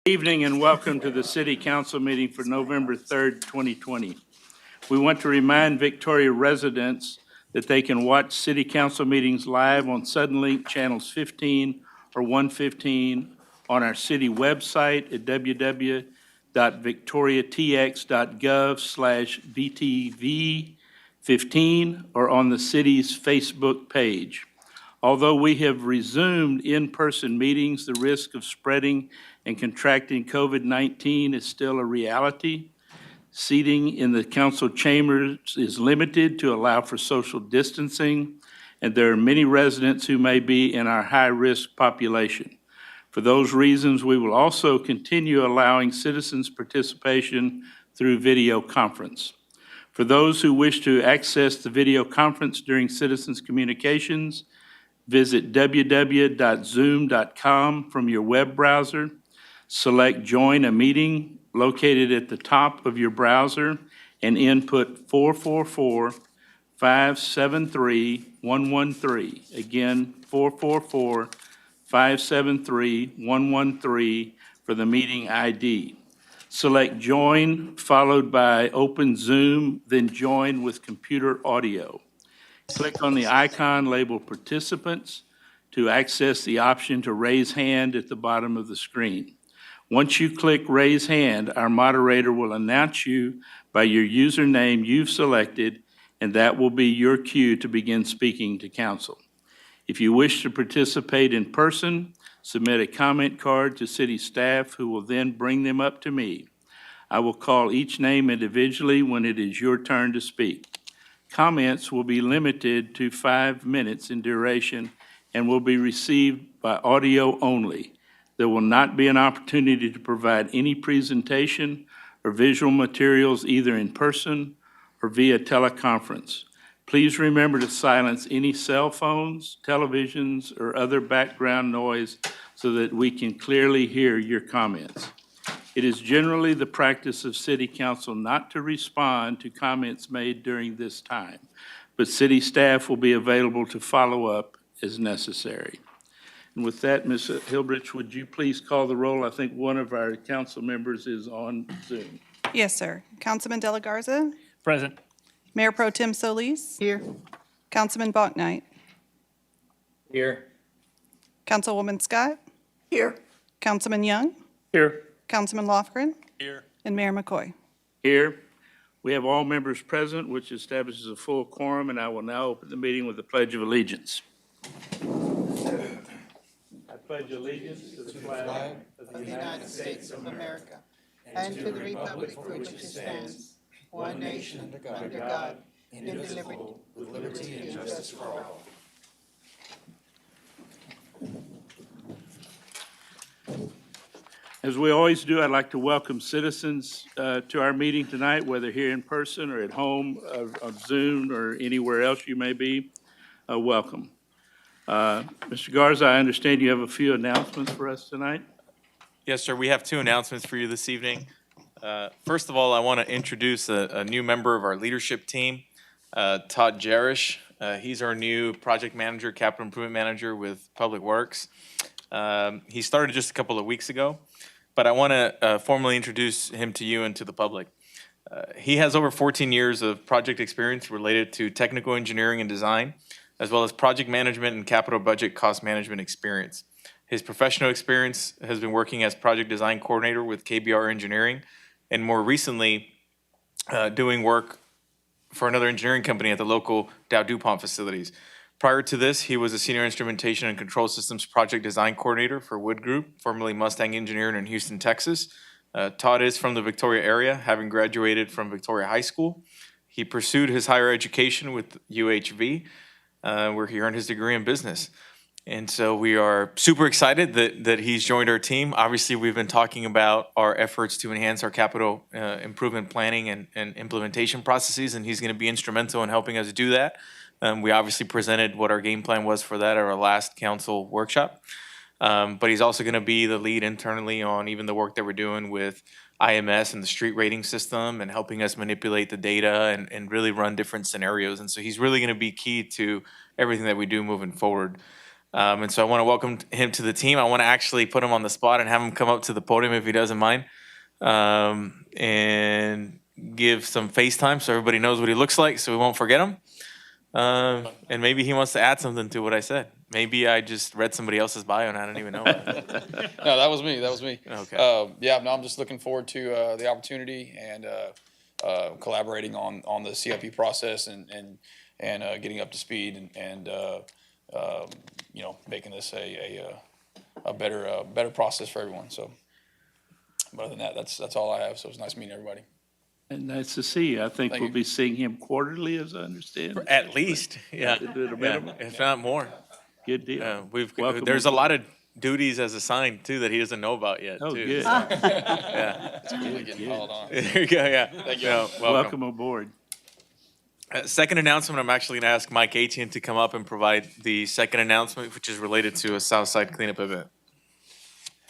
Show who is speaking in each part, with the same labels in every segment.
Speaker 1: Evening and welcome to the City Council meeting for November 3rd, 2020. We want to remind Victoria residents that they can watch City Council meetings live on Suddenlink channels 15 or 115 on our city website at www.victoriatx.gov/VTV15 or on the city's Facebook page. Although we have resumed in-person meetings, the risk of spreading and contracting COVID-19 is still a reality. Seating in the council chambers is limited to allow for social distancing, and there are many residents who may be in our high-risk population. For those reasons, we will also continue allowing citizens' participation through video conference. For those who wish to access the video conference during citizens' communications, visit www.zoom.com from your web browser. Select Join a Meeting located at the top of your browser and input 444-573-113. Again, 444-573-113 for the meeting ID. Select Join followed by Open Zoom, then Join with computer audio. Click on the icon labeled Participants to access the option to raise hand at the bottom of the screen. Once you click Raise Hand, our moderator will announce you by your username you've selected, and that will be your cue to begin speaking to council. If you wish to participate in person, submit a comment card to city staff who will then bring them up to me. I will call each name individually when it is your turn to speak. Comments will be limited to 5 minutes in duration and will be received by audio only. There will not be an opportunity to provide any presentation or visual materials either in person or via teleconference. Please remember to silence any cell phones, televisions, or other background noise so that we can clearly hear your comments. It is generally the practice of City Council not to respond to comments made during this time, but City staff will be available to follow up as necessary. And with that, Ms. Hilbrich, would you please call the roll? I think one of our council members is on Zoom.
Speaker 2: Yes, sir. Councilman De La Garza?
Speaker 3: Present.
Speaker 2: Mayor Pro Tem Solis?
Speaker 4: Here.
Speaker 2: Councilman Bachnight?
Speaker 3: Here.
Speaker 2: Councilwoman Scott?
Speaker 4: Here.
Speaker 2: Councilman Young?
Speaker 1: Here.
Speaker 2: Councilman Lofgren?
Speaker 3: Here.
Speaker 2: And Mayor McCoy.
Speaker 1: Here. We have all members present, which establishes a full quorum, and I will now open the meeting with the Pledge of Allegiance. I pledge allegiance to the flag
Speaker 4: Of the United States of America and to the republic for which it stands, one nation, under God, indivisible, with liberty and justice for all.
Speaker 1: As we always do, I'd like to welcome citizens to our meeting tonight, whether here in person or at home, on Zoom, or anywhere else you may be. Welcome. Mr. Garza, I understand you have a few announcements for us tonight.
Speaker 5: Yes, sir. We have two announcements for you this evening. First of all, I want to introduce a new member of our leadership team, Todd Jarish. He's our new project manager, capital improvement manager with Public Works. He started just a couple of weeks ago, but I want to formally introduce him to you and to the public. He has over 14 years of project experience related to technical engineering and design, as well as project management and capital budget cost management experience. His professional experience has been working as project design coordinator with KBR Engineering, and more recently doing work for another engineering company at the local Dow DuPont facilities. Prior to this, he was a senior instrumentation and control systems project design coordinator for Wood Group, formerly Mustang Engineering in Houston, Texas. Todd is from the Victoria area, having graduated from Victoria High School. He pursued his higher education with UHV, where he earned his degree in business. And so we are super excited that he's joined our team. Obviously, we've been talking about our efforts to enhance our capital improvement planning and implementation processes, and he's going to be instrumental in helping us do that. We obviously presented what our game plan was for that at our last council workshop. But he's also going to be the lead internally on even the work that we're doing with IMS and the street rating system and helping us manipulate the data and really run different scenarios. And so he's really going to be key to everything that we do moving forward. And so I want to welcome him to the team. I want to actually put him on the spot and have him come up to the podium if he doesn't mind, and give some FaceTime so everybody knows what he looks like so we won't forget him. And maybe he wants to add something to what I said. Maybe I just read somebody else's bio and I didn't even know it.
Speaker 6: No, that was me. That was me.
Speaker 5: Okay.
Speaker 6: Yeah, no, I'm just looking forward to the opportunity and collaborating on the CIP process and getting up to speed and you know, making this a better process for everyone. So, but other than that, that's all I have. So it's nice meeting everybody.
Speaker 1: And nice to see you. I think
Speaker 6: Thank
Speaker 1: we'll
Speaker 6: you.
Speaker 1: be seeing him quarterly, as I understand.
Speaker 5: At least, yeah.
Speaker 1: At a
Speaker 5: Yeah,
Speaker 1: minimum.
Speaker 5: if not more.
Speaker 1: Good deal. Welcome
Speaker 5: There's a
Speaker 1: aboard.
Speaker 5: lot of duties as assigned too that he doesn't know about yet.
Speaker 1: Oh,
Speaker 5: too.
Speaker 1: good.
Speaker 5: So, yeah.
Speaker 6: It's really getting called on.
Speaker 5: There you go. Yeah.
Speaker 6: Thank you.
Speaker 5: Yeah,
Speaker 1: Welcome aboard.
Speaker 5: Second announcement, I'm actually going to ask Mike Atian to come up and provide the second announcement, which is related to a Southside cleanup event.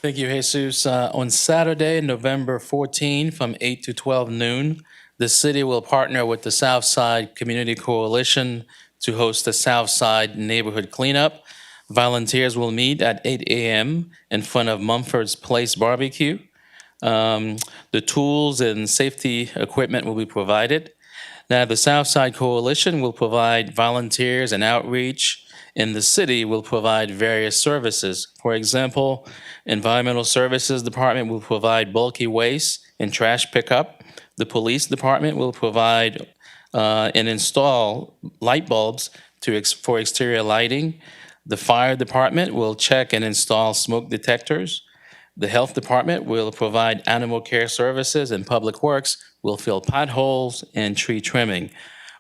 Speaker 7: Thank you, Jesus. On Saturday, November 14, from 8 to 12 noon, the city will partner with the Southside Community Coalition to host the Southside Neighborhood Cleanup. Volunteers will meet at 8 a.m. in front of Mumford's Place Barbecue. The tools and safety equipment will be provided. Now, the Southside Coalition will provide volunteers and outreach, and the city will provide various services. For example, Environmental Services Department will provide bulky waste and trash pickup. The Police Department will provide and install light bulbs for exterior lighting. The Fire Department will check and install smoke detectors. The Health Department will provide animal care services, and Public Works will fill potholes and tree trimming.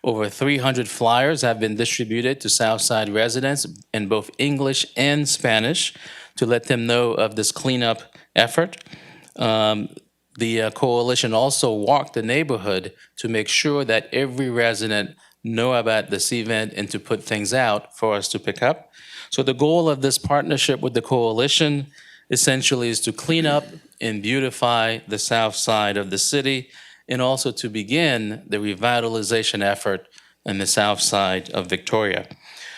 Speaker 7: Over 300 flyers have been distributed to Southside residents in both English and Spanish to let them know of this cleanup effort. The coalition also walked the neighborhood to make sure that every resident know about this event and to put things out for us to pick up. So the goal of this partnership with the coalition essentially is to clean up and beautify the south side of the city, and also to begin the revitalization effort in the south side of Victoria.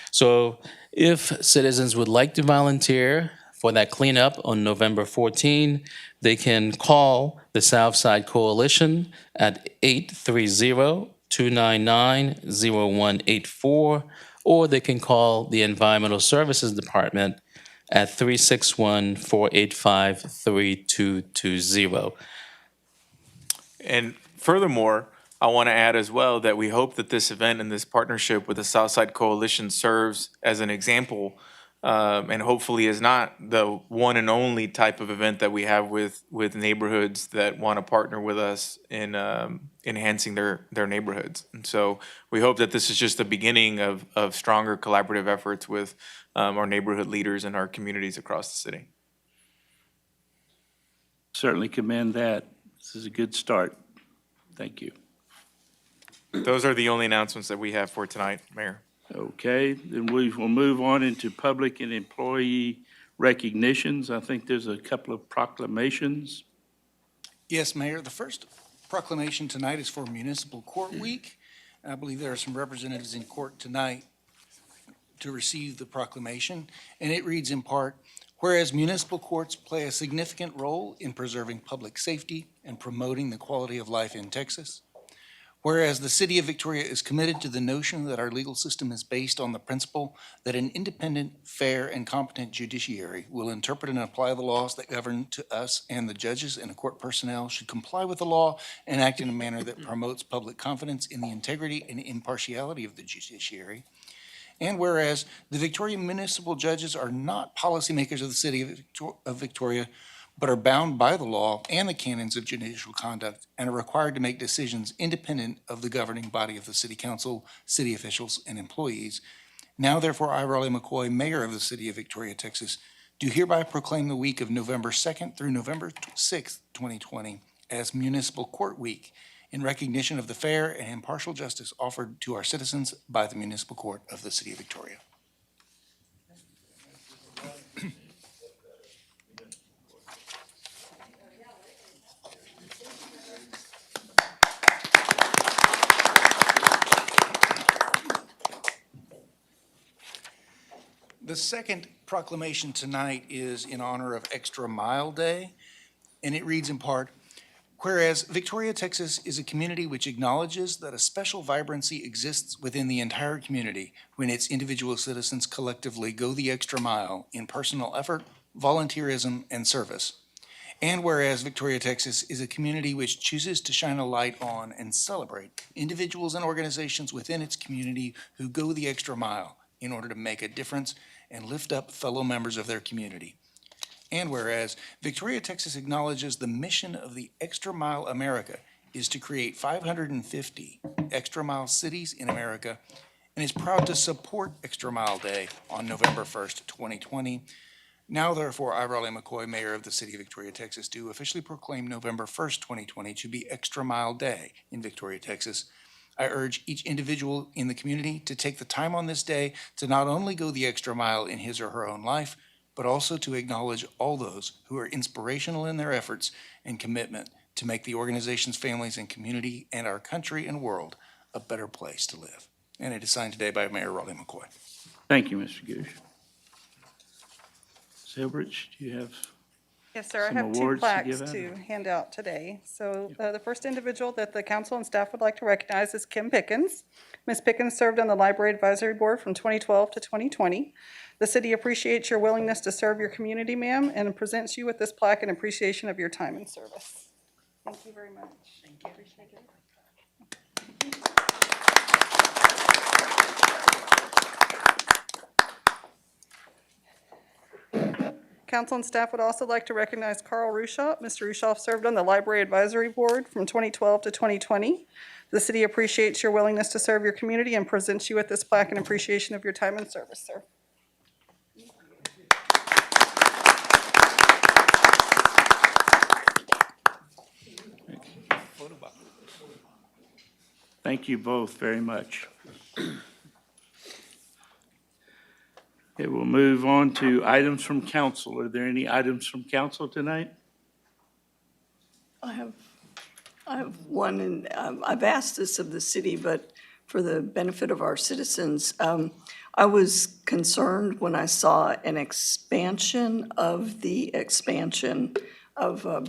Speaker 7: So if citizens would like to volunteer for that cleanup on November 14, they can call the Southside Coalition at 830-299-0184, or they can call the Environmental Services Department at 361-485-3220.
Speaker 5: And furthermore, I want to add as well that we hope that this event and this partnership with the Southside Coalition serves as an example, and hopefully is not the one and only type of event that we have with neighborhoods that want to partner with us in enhancing their neighborhoods. And so we hope that this is just the beginning of stronger collaborative efforts with our neighborhood leaders and our communities across the city.
Speaker 1: Certainly commend that. This is a good start. Thank you.
Speaker 5: Those are the only announcements that we have for tonight, Mayor.
Speaker 1: Okay, then we will move on into public and employee recognitions. I think there's a couple of proclamations.
Speaker 8: Yes, Mayor. The first proclamation tonight is for Municipal Court Week. I believe there are some representatives in court tonight to receive the proclamation, and it reads in part, whereas municipal courts play a significant role in preserving public safety and promoting the quality of life in Texas. Whereas the City of Victoria is committed to the notion that our legal system is based on the principle that an independent, fair, and competent judiciary will interpret and apply the laws that govern to us, and the judges and the court personnel should comply with the law and act in a manner that promotes public confidence in the integrity and impartiality of the judiciary. And whereas the Victoria municipal judges are not policymakers of the City of Victoria, but are bound by the law and the canons of judicial conduct and are required to make decisions independent of the governing body of the City Council, city officials, and employees. Now therefore, I, Raleigh McCoy, Mayor of the City of Victoria, Texas, do hereby proclaim the week of November 2nd through November 6th, 2020 as Municipal Court Week in recognition of the fair and impartial justice offered to our citizens by the Municipal Court of the City of Victoria. The second proclamation tonight is in honor of Extra Mile Day, and it reads in part, whereas Victoria, Texas is a community which acknowledges that a special vibrancy exists within the entire community when its individual citizens collectively go the extra mile in personal effort, volunteerism, and service. And whereas Victoria, Texas is a community which chooses to shine a light on and celebrate individuals and organizations within its community who go the extra mile in order to make a difference and lift up fellow members of their community. And whereas Victoria, Texas acknowledges the mission of the Extra Mile America is to create 550 Extra Mile cities in America and is proud to support Extra Mile Day on November 1st, 2020. Now therefore, I, Raleigh McCoy, Mayor of the City of Victoria, Texas, do officially proclaim November 1st, 2020 to be Extra Mile Day in Victoria, Texas. I urge each individual in the community to take the time on this day to not only go the extra mile in his or her own life, but also to acknowledge all those who are inspirational in their efforts and commitment to make the organizations, families, and community and our country and world a better place to live. And it is signed today by Mayor Raleigh McCoy.
Speaker 1: Thank you, Mr. Goosh. Silbridge, do you have?
Speaker 2: Yes, sir. I
Speaker 1: Some
Speaker 2: have two
Speaker 1: awards to
Speaker 2: plaques
Speaker 1: give out?
Speaker 2: to hand out today. So the first individual that the council and staff would like to recognize is Kim Pickens. Ms. Pickens served on the Library Advisory Board from 2012 to 2020. The city appreciates your willingness to serve your community, ma'am, and presents you with this plaque in appreciation of your time and service. Thank you very much. Thank you. Appreciate it. Council and staff would also like to recognize Carl Rushoff. Mr. Rushoff served on the Library Advisory Board from 2012 to 2020. The city appreciates your willingness to serve your community and presents you with this plaque in appreciation of your time and service, sir.
Speaker 1: Thank you both very much. Okay, we'll move on to items from council. Are there any items from council tonight?
Speaker 9: I have one, and I've asked this of the city, but for the benefit of our citizens, I was concerned when I saw an expansion of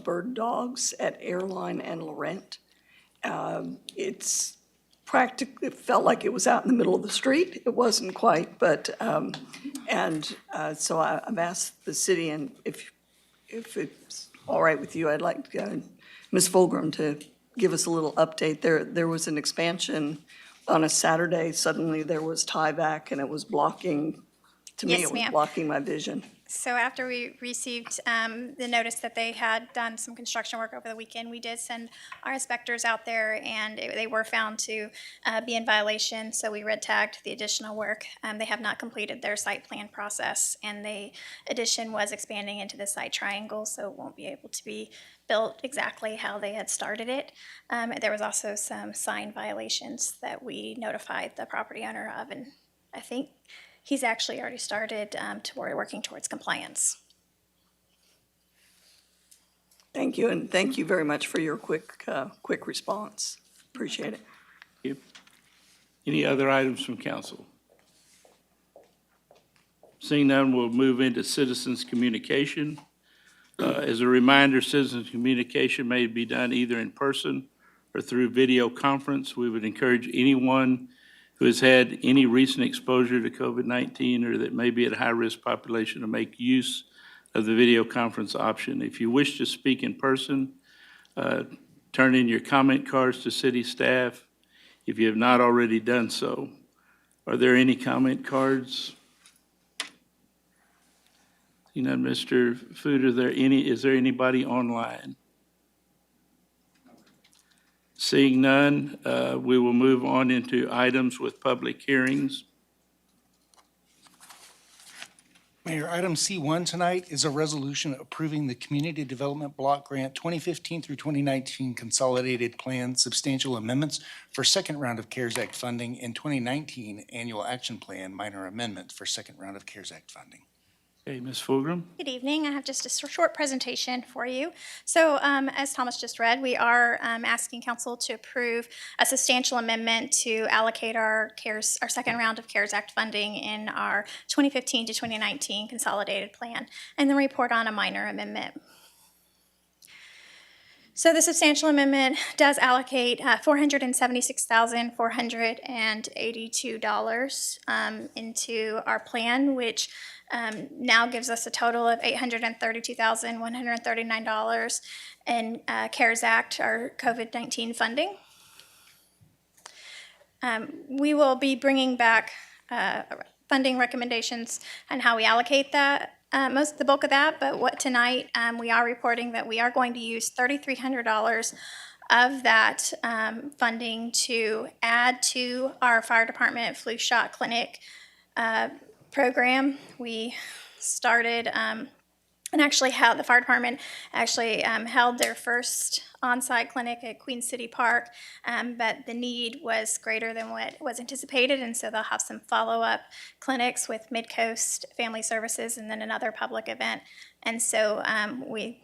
Speaker 9: bird dogs at Airline and Laurent. It's practically, it felt like it was out in the middle of the street. It wasn't quite, but, so I've asked the city, and if it's all right with you, I'd like Ms. Fulgram to give us a little update. There was an expansion on a Saturday. Suddenly there was tieback, and it was blocking, to me,
Speaker 10: Yes,
Speaker 9: it was
Speaker 10: ma'am.
Speaker 9: blocking my vision.
Speaker 10: So after we received the notice that they had done some construction work over the weekend, we did send our inspectors out there, and they were found to be in violation, so we red tagged the additional work. They have not completed their site plan process, and the addition was expanding into the site triangle, so it won't be able to be built exactly how they had started it. There was also some sign violations that we notified the property owner of, and I think he's actually already started working towards compliance.
Speaker 9: Thank you, and thank you very much for your quick response. Appreciate it.
Speaker 1: Thank you. Any other items from council? Seeing none, we'll move into citizens' communication. As a reminder, citizens' communication may be done either in person or through video conference. We would encourage anyone who has had any recent exposure to COVID-19 or that may be at a high-risk population to make use of the video conference option. If you wish to speak in person, turn in your comment cards to city staff if you have not already done so. Are there any comment cards? You know, Mr. Food, is there anybody online? Seeing none, we will move on into items with public hearings.
Speaker 8: Mayor, item C1 tonight is a resolution approving the Community Development Block Grant 2015 through 2019 Consolidated Plan Substantial Amendments for second round of CARES Act funding and 2019 Annual Action Plan Minor Amendment for second round of CARES Act funding.
Speaker 1: Okay, Ms. Fulgram?
Speaker 10: Good evening. I have just a short presentation for you. So as Thomas just read, we are asking council to approve a substantial amendment to allocate our second round of CARES Act funding in our 2015 to 2019 consolidated plan, and then report on a minor amendment. So the substantial amendment does allocate $476,482 into our plan, which now gives us a total of $832,139 in CARES Act, our COVID-19 funding. We will be bringing back funding recommendations and how we allocate that, the bulk of that, but what tonight we are reporting that we are going to use $3,300 of that funding to add to our fire department flu shot clinic program. We started and actually how the fire department actually held their first on-site clinic at Queen City Park, but the need was greater than what was anticipated, and so they'll have some follow-up clinics with Mid-Coast Family Services and then another public event. And so we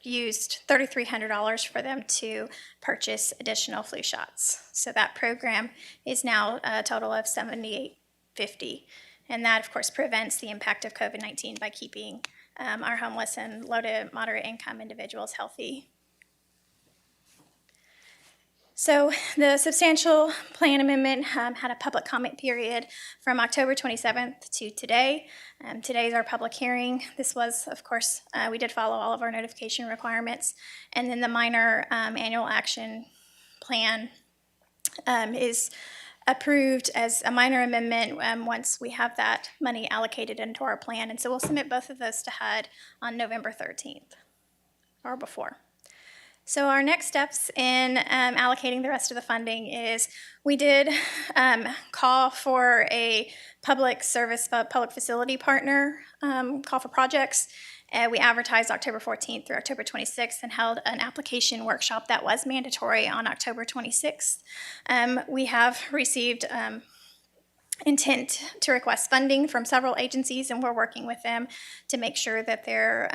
Speaker 10: used $3,300 for them to purchase additional flu shots. So that program is now a total of $7,850, and that, of course, prevents the impact of COVID-19 by keeping our homeless and low to moderate income individuals healthy. So the substantial plan amendment had a public comment period from October 27th to today. Today is our public hearing. This was, of course, we did follow all of our notification requirements. And then the minor annual action plan is approved as a minor amendment once we have that money allocated into our plan. And so we'll submit both of those to HUD on November 13th or before. So our next steps in allocating the rest of the funding is we did call for a public facility partner call for projects. We advertised October 14th through October 26th and held an application workshop that was mandatory on October 26th. We have received intent to request funding from several agencies, and we're working with them to make sure that their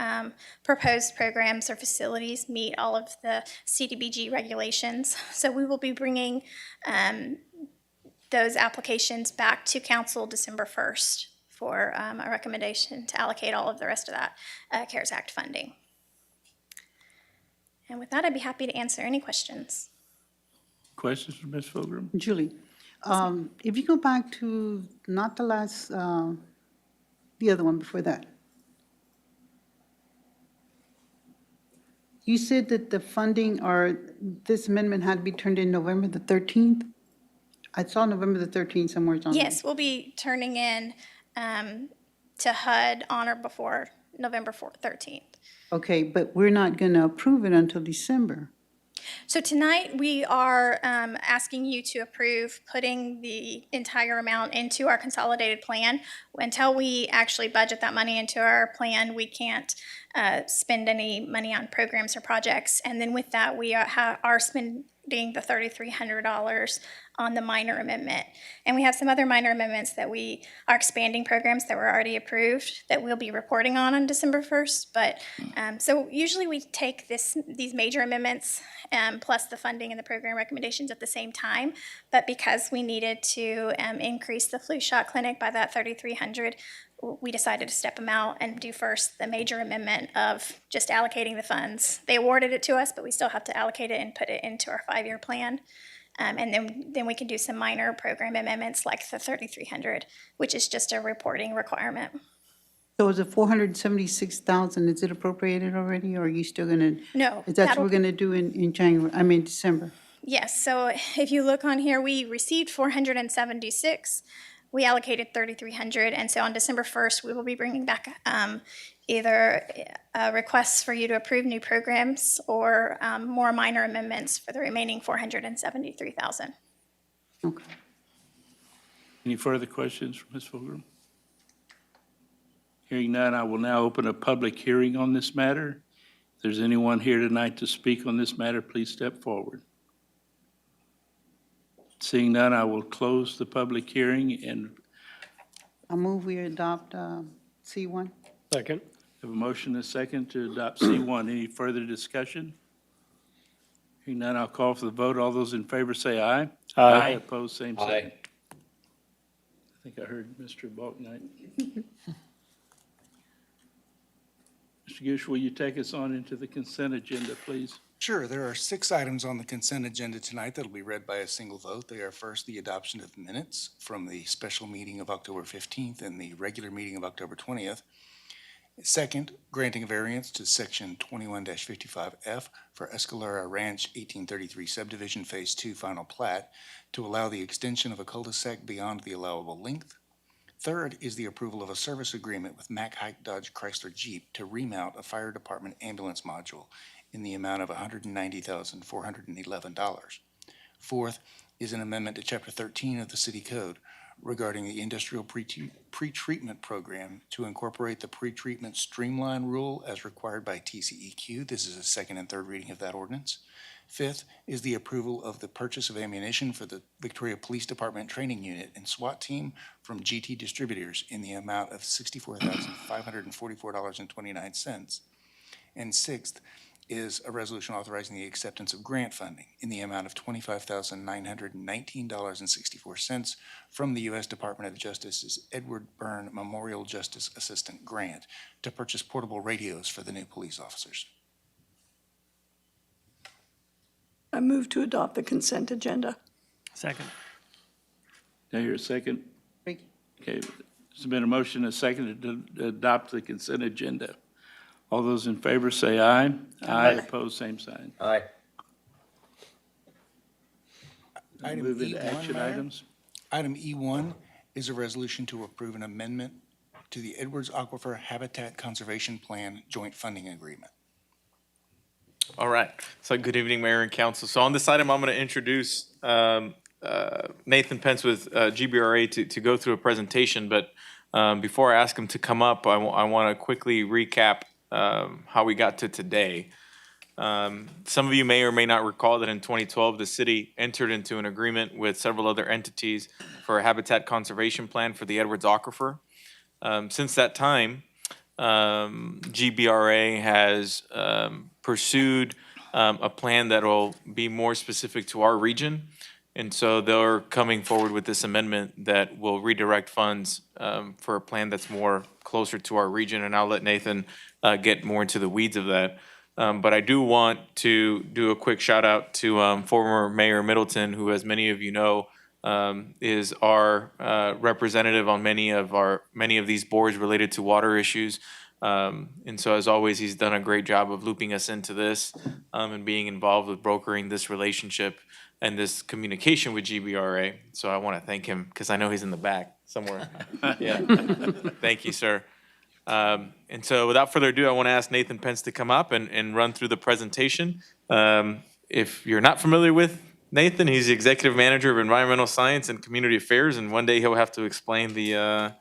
Speaker 10: proposed programs or facilities meet all of the CDBG regulations. So we will be bringing those applications back to council December 1st for a recommendation to allocate all of the rest of that CARES Act funding. And with that, I'd be happy to answer any questions.
Speaker 1: Questions for Ms. Fulgram?
Speaker 4: Julie, if you go back to not the last, the other one before that. You said that the funding or this amendment had to be turned in November the 13th? I saw November the 13th somewhere on there.
Speaker 10: Yes, we'll be turning in to HUD on or before November 13th.
Speaker 4: Okay, but we're not going to approve it until December.
Speaker 10: So tonight, we are asking you to approve putting the entire amount into our consolidated plan. Until we actually budget that money into our plan, we can't spend any money on programs or projects. And then with that, we are spending the $3,300 on the minor amendment. And we have some other minor amendments that we are expanding programs that were already approved that we'll be reporting on December 1st. But so usually we take these major amendments plus the funding and the program recommendations at the same time. But because we needed to increase the flu shot clinic by that $3,300, we decided to step them out and do first the major amendment of just allocating the funds. They awarded it to us, but we still have to allocate it and put it into our 5-year plan. And then we can do some minor program amendments like the $3,300, which is just a reporting requirement.
Speaker 4: So is it 476,000, is it appropriated already, or are you still going to?
Speaker 10: No.
Speaker 4: Is that what we're going to do in December?
Speaker 10: Yes, so if you look on here, we received 476. We allocated 3,300, and so on December 1st, we will be bringing back either requests for you to approve new programs or more minor amendments for the remaining 473,000.
Speaker 4: Okay.
Speaker 1: Any further questions for Ms. Fulgram? Hearing none, I will now open a public hearing on this matter. If there's anyone here tonight to speak on this matter, please step forward. Seeing none, I will close the public hearing and
Speaker 4: I move we adopt C1.
Speaker 11: Second.
Speaker 1: Have a motion and a second to adopt C1. Any further discussion? Hearing none, I'll call for the vote. All those in favor say aye.
Speaker 11: Aye.
Speaker 1: Opposed, same sign.
Speaker 3: Aye.
Speaker 1: I think I heard Mr. Balknight. Mr. Gooch, will you take us on into the consent agenda, please?
Speaker 8: Sure, there are 6 items on the consent agenda tonight that'll be read by a single vote. They are first, the adoption of minutes from the special meeting of October 15th and the regular meeting of October 20th. Second, granting a variance to section 21-55F for Escalera Ranch 1833 subdivision Phase 2 final plat to allow the extension of a cul-de-sac beyond the allowable length. Third is the approval of a service agreement with Mack Hike Dodge Chrysler Jeep to remount a fire department ambulance module in the amount of $190,411. Fourth is an amendment to Chapter 13 of the City Code regarding the industrial pretreatment program to incorporate the pretreatment streamline rule as required by TCEQ. This is a second and third reading of that ordinance. Fifth is the approval of the purchase of ammunition for the Victoria Police Department Training Unit and SWAT team from GT Distributors in the amount of $64,544.29. And sixth is a resolution authorizing the acceptance of grant funding in the amount of $25,919.64 from the U.S. Department of Justice's Edward Byrne Memorial Justice Assistant Grant to purchase portable radios for the new police officers.
Speaker 9: I move to adopt the consent agenda.
Speaker 11: Second.
Speaker 1: Do I hear a second?
Speaker 4: Ricky.
Speaker 1: Okay, there's been a motion and a second to adopt the consent agenda. All those in favor say aye. Aye. Opposed, same sign.
Speaker 3: Aye.
Speaker 8: Item
Speaker 1: Move into
Speaker 8: E1,
Speaker 1: action
Speaker 8: Mayor.
Speaker 1: items.
Speaker 8: Item E1 is a resolution to approve an amendment to the Edwards Aquifer Habitat Conservation Plan Joint Funding Agreement.
Speaker 5: All right. So good evening, Mayor and Council. So on this item, I'm going to introduce Nathan Pence with GBRA to go through a presentation. But before I ask him to come up, I want to quickly recap how we got to today. Some of you may or may not recall that in 2012, the city entered into an agreement with several other entities for a habitat conservation plan for the Edwards Aquifer. Since that time, GBRA has pursued a plan that will be more specific to our region. And so they're coming forward with this amendment that will redirect funds for a plan that's more closer to our region. And I'll let Nathan get more into the weeds of that. But I do want to do a quick shout out to former Mayor Middleton, who, as many of you know, is our representative on many of these boards related to water issues. And so, as always, he's done a great job of looping us into this and being involved with brokering this relationship and this communication with GBRA. So I want to thank him because I know he's in the back somewhere. Yeah. Thank you, sir. And so without further ado, I want to ask Nathan Pence to come up and run through the presentation. If you're not familiar with Nathan, he's the Executive Manager of Environmental Science and Community Affairs, and one day he'll have to explain the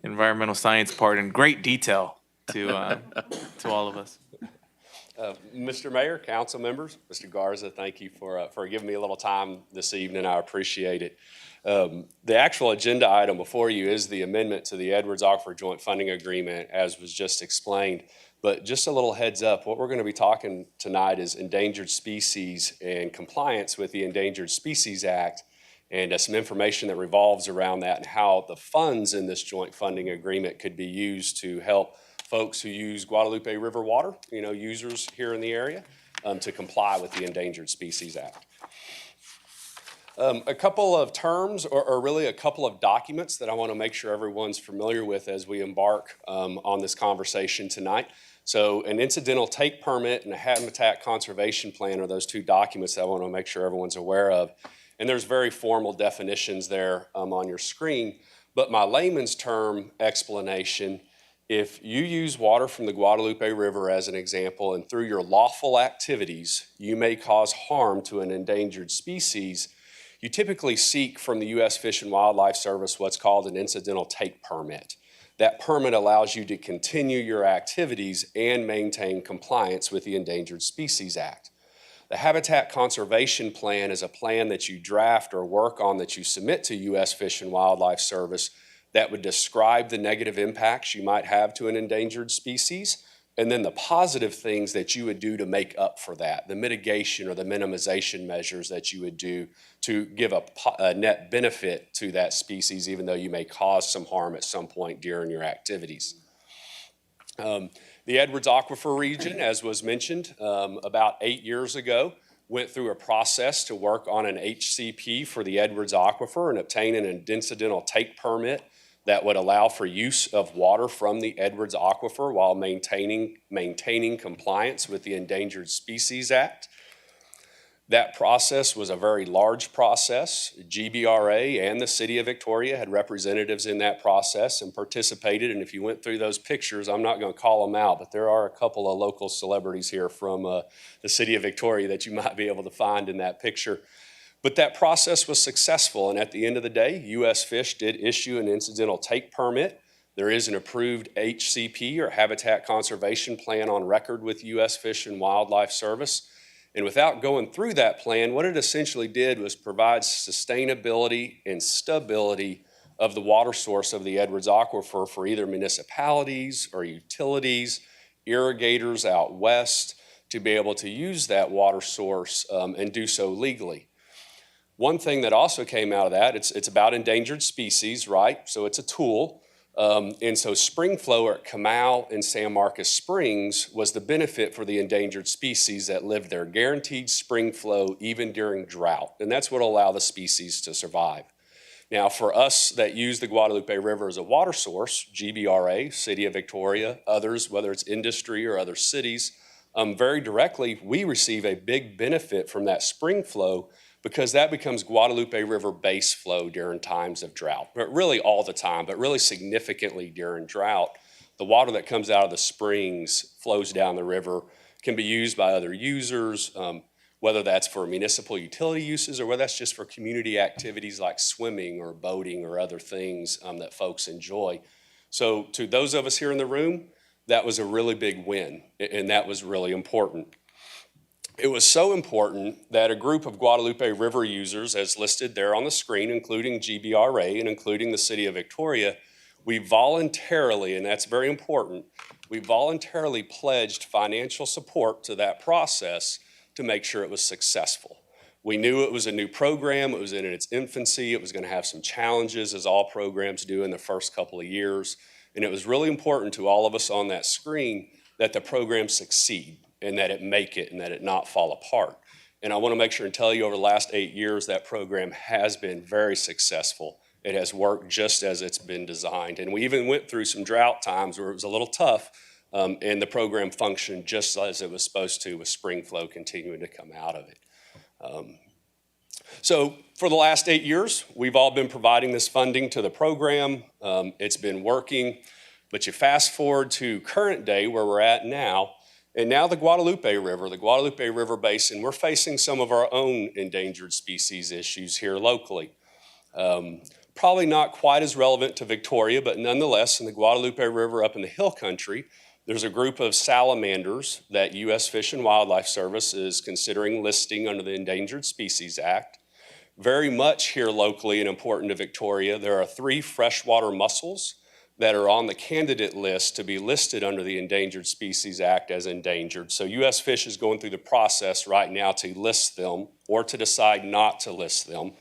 Speaker 5: environmental science part in great detail to all of us.
Speaker 12: Mr. Mayor, council members, Mr. Garza, thank you for giving me a little time this evening. I appreciate it. The actual agenda item before you is the amendment to the Edwards Aquifer Joint Funding Agreement, as was just explained. But just a little heads up, what we're going to be talking tonight is endangered species and compliance with the Endangered Species Act, and some information that revolves around that and how the funds in this joint funding agreement could be used to help folks who use Guadalupe River water, users here in the area, to comply with the Endangered Species Act. A couple of terms, or really a couple of documents that I want to make sure everyone's familiar with as we embark on this conversation tonight. So an incidental take permit and a habitat conservation plan are those two documents that I want to make sure everyone's aware of. And there's very formal definitions there on your screen. But my layman's term explanation, if you use water from the Guadalupe River as an example, and through your lawful activities, you may cause harm to an endangered species, you typically seek from the U.S. Fish and Wildlife Service what's called an incidental take permit. That permit allows you to continue your activities and maintain compliance with the Endangered Species Act. The Habitat Conservation Plan is a plan that you draft or work on that you submit to U.S. Fish and Wildlife Service that would describe the negative impacts you might have to an endangered species, and then the positive things that you would do to make up for that, the mitigation or the minimization measures that you would do to give a net benefit to that species, even though you may cause some harm at some point during your activities. The Edwards Aquifer region, as was mentioned, about 8 years ago, went through a process to work on an HCP for the Edwards Aquifer and obtain an incidental take permit that would allow for use of water from the Edwards Aquifer while maintaining compliance with the Endangered Species Act. That process was a very large process. GBRA and the City of Victoria had representatives in that process and participated. And if you went through those pictures, I'm not going to call them out, but there are a couple of local celebrities here from the City of Victoria that you might be able to find in that picture. But that process was successful, and at the end of the day, U.S. Fish did issue an incidental take permit. There is an approved HCP, or Habitat Conservation Plan, on record with U.S. Fish and Wildlife Service. And without going through that plan, what it essentially did was provide sustainability and stability of the water source of the Edwards Aquifer for either municipalities or utilities, irrigators out west, to be able to use that water source and do so legally. One thing that also came out of that, it's about endangered species, right? So it's a tool. And so spring flow at Kamau and San Marcos Springs was the benefit for the endangered species that lived there. Guaranteed spring flow even during drought. And that's what will allow the species to survive. Now, for us that use the Guadalupe River as a water source, GBRA, City of Victoria, others, whether it's industry or other cities, very directly, we receive a big benefit from that spring flow, because that becomes Guadalupe River base flow during times of drought. But really all the time, but really significantly during drought. The water that comes out of the springs flows down the river, can be used by other users, whether that's for municipal utility uses or whether that's just for community activities like swimming or boating or other things that folks enjoy. So to those of us here in the room, that was a really big win, and that was really important. It was so important that a group of Guadalupe River users, as listed there on the screen, including GBRA and including the City of Victoria, we voluntarily, and that's very important, we voluntarily pledged financial support to that process to make sure it was successful. We knew it was a new program, it was in its infancy, it was going to have some challenges, as all programs do in the first couple of years, and it was really important to all of us on that screen that the program succeed, and that it make it, and that it not fall apart. And I want to make sure and tell you, over the last 8 years, that program has been very successful. It has worked just as it's been designed. And we even went through some drought times where it was a little tough, and the program functioned just as it was supposed to, with spring flow continuing to come out of it. So for the last 8 years, we've all been providing this funding to the program. It's been working. But you fast forward to current day, where we're at now, and now the Guadalupe River Basin, we're facing some of our own endangered species issues here locally. Probably not quite as relevant to Victoria, but nonetheless, in the Guadalupe River up in the hill country, there's a group of salamanders that U.S. Fish and Wildlife Service is considering listing under the Endangered Species Act. Very much here locally and important to Victoria, there are 3 freshwater mussels that are on the candidate list to be listed under the Endangered Species Act as endangered. So U.S. Fish is going through the process right now to list them or to decide not to list them.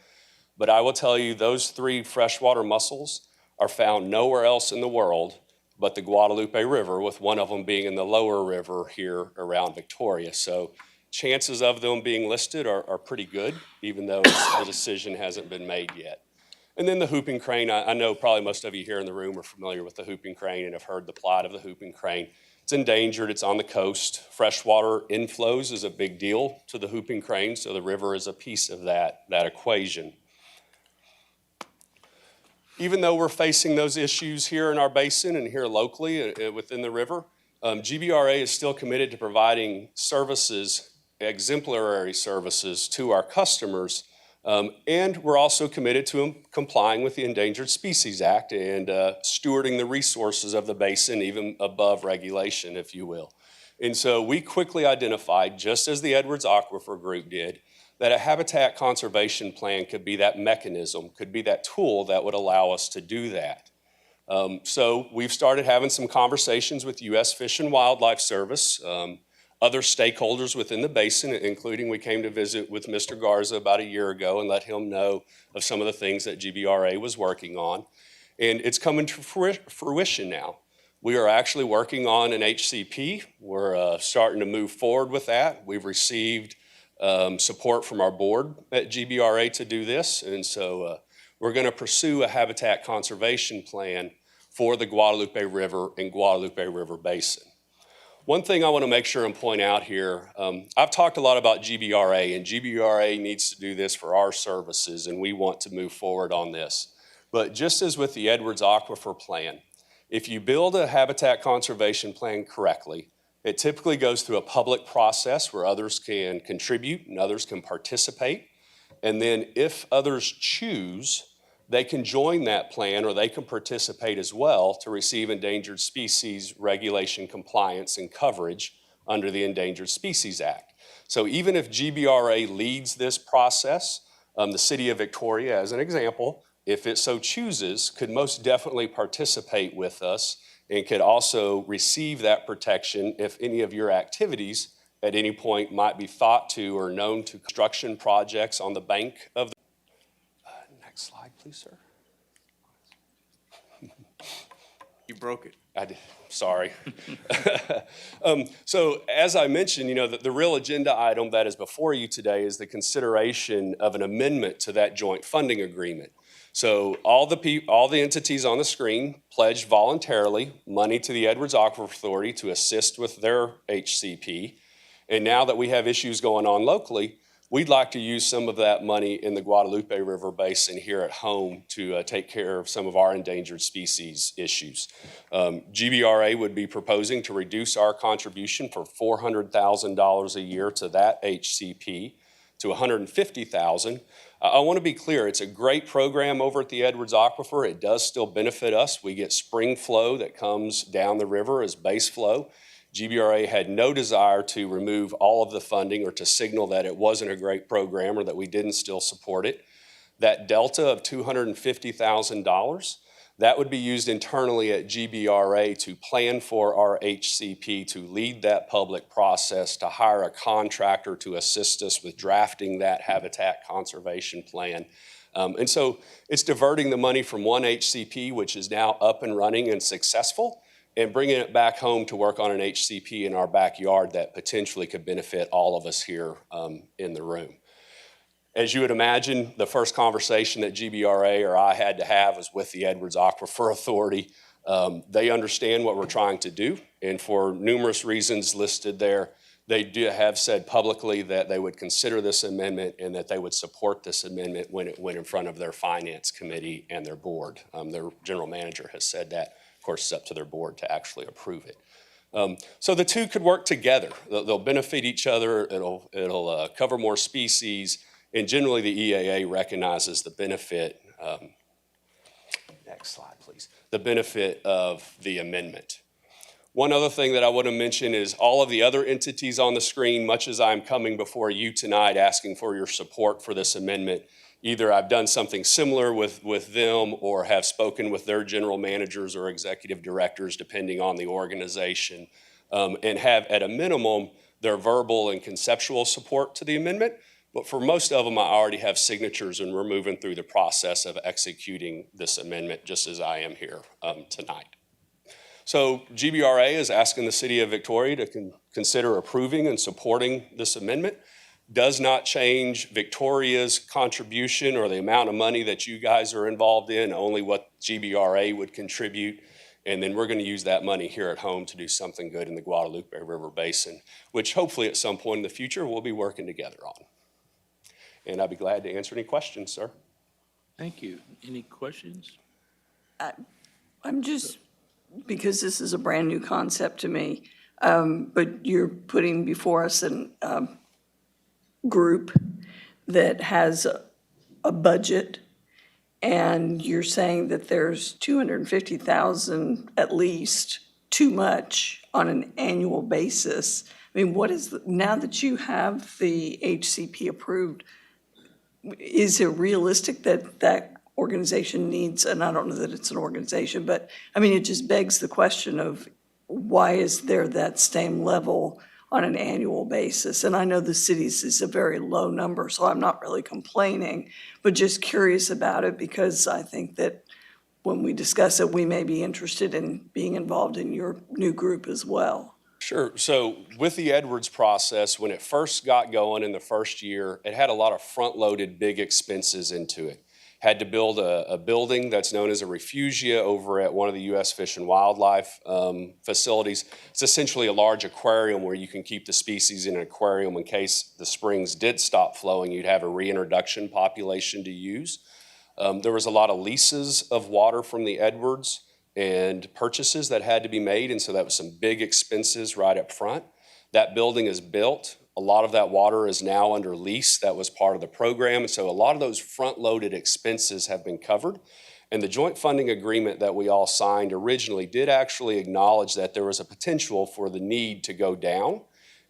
Speaker 12: But I will tell you, those 3 freshwater mussels are found nowhere else in the world but the Guadalupe River, with one of them being in the lower river here around Victoria. So chances of them being listed are pretty good, even though the decision hasn't been made yet. And then the whooping crane, I know probably most of you here in the room are familiar with the whooping crane and have heard the plight of the whooping crane. It's endangered, it's on the coast. Freshwater inflows is a big deal to the whooping crane, so the river is a piece of that equation. Even though we're facing those issues here in our basin and here locally within the river, GBRA is still committed to providing services, exemplary services to our customers. And we're also committed to complying with the Endangered Species Act and stewarding the resources of the basin, even above regulation, if you will. And so we quickly identified, just as the Edwards Aquifer Group did, that a habitat conservation plan could be that mechanism, could be that tool that would allow us to do that. So we've started having some conversations with U.S. Fish and Wildlife Service, other stakeholders within the basin, including we came to visit with Mr. Garza about a year ago and let him know of some of the things that GBRA was working on. And it's coming to fruition now. We are actually working on an HCP. We're starting to move forward with that. We've received support from our board at GBRA to do this. And so we're going to pursue a habitat conservation plan for the Guadalupe River and Guadalupe River Basin. One thing I want to make sure and point out here, I've talked a lot about GBRA, and GBRA needs to do this for our services, and we want to move forward on this. But just as with the Edwards Aquifer Plan, if you build a habitat conservation plan correctly, it typically goes through a public process where others can contribute and others can participate. And then if others choose, they can join that plan or they can participate as well to receive endangered species regulation compliance and coverage under the Endangered Species Act. So even if GBRA leads this process, the City of Victoria, as an example, if it so chooses, could most definitely participate with us and could also receive that protection if any of your activities at any point might be thought to or known to construction projects on the bank of the... next slide, please, sir.
Speaker 5: You broke it.
Speaker 12: I did, sorry. So as I mentioned, you know, the real agenda item that is before you today is the consideration of an amendment to that joint funding agreement. So all the entities on the screen pledged voluntarily money to the Edwards Aquifer Authority to assist with their HCP. And now that we have issues going on locally, we'd like to use some of that money in the Guadalupe River Basin here at home to take care of some of our endangered species issues. GBRA would be proposing to reduce our contribution from $400,000 a year to that HCP to $150,000. I want to be clear, it's a great program over at the Edwards Aquifer. It does still benefit us. We get spring flow that comes down the river as base flow. GBRA had no desire to remove all of the funding or to signal that it wasn't a great program or that we didn't still support it. That delta of $250,000, that would be used internally at GBRA to plan for our HCP to lead that public process, to hire a contractor to assist us with drafting that habitat conservation plan. And so it's diverting the money from one HCP, which is now up and running and successful, and bringing it back home to work on an HCP in our backyard that potentially could benefit all of us here in the room. As you would imagine, the first conversation that GBRA or I had to have was with the Edwards Aquifer Authority. They understand what we're trying to do, and for numerous reasons listed there, they have said publicly that they would consider this amendment and that they would support this amendment when it went in front of their finance committee and their board. Their general manager has said that. Of course, it's up to their board to actually approve it. So the two could work together. They'll benefit each other. It'll cover more species. And generally, the EAA recognizes the benefit, next slide, please, the benefit of the amendment. One other thing that I want to mention is all of the other entities on the screen, much as I'm coming before you tonight asking for your support for this amendment, either I've done something similar with them or have spoken with their general managers or executive directors, depending on the organization, and have at a minimum their verbal and conceptual support to the amendment. But for most of them, I already have signatures and we're moving through the process of executing this amendment just as I am here tonight. So GBRA is asking the City of Victoria to consider approving and supporting this amendment. Does not change Victoria's contribution or the amount of money that you guys are involved in, only what GBRA would contribute. And then we're going to use that money here at home to do something good in the Guadalupe River Basin, which hopefully at some point in the future we'll be working together on. And I'd be glad to answer any questions, sir.
Speaker 1: Thank you. Any questions?
Speaker 9: I'm just, because this is a brand-new concept to me, but you're putting before us a group that has a budget, and you're saying that there's $250,000 at least too much on an annual basis. I mean, what is, now that you have the HCP approved, is it realistic that that organization needs, and I don't know that it's an organization, but, I mean, it just begs the question of why is there that same level on an annual basis? And I know the city's is a very low number, so I'm not really complaining, but just curious about it because I think that when we discuss it, we may be interested in being involved in your new group as well.
Speaker 12: Sure. So with the Edwards process, when it first got going in the first year, it had a lot of front-loaded big expenses into it. Had to build a building that's known as a refugia over at one of the U.S. Fish and Wildlife facilities. It's essentially a large aquarium where you can keep the species in an aquarium in case the springs did stop flowing. You'd have a reintroduction population to use. There was a lot of leases of water from the Edwards and purchases that had to be made, and so that was some big expenses right up front. That building is built. A lot of that water is now under lease. That was part of the program, and so a lot of those front-loaded expenses have been covered. And the joint funding agreement that we all signed originally did actually acknowledge that there was a potential for the need to go down,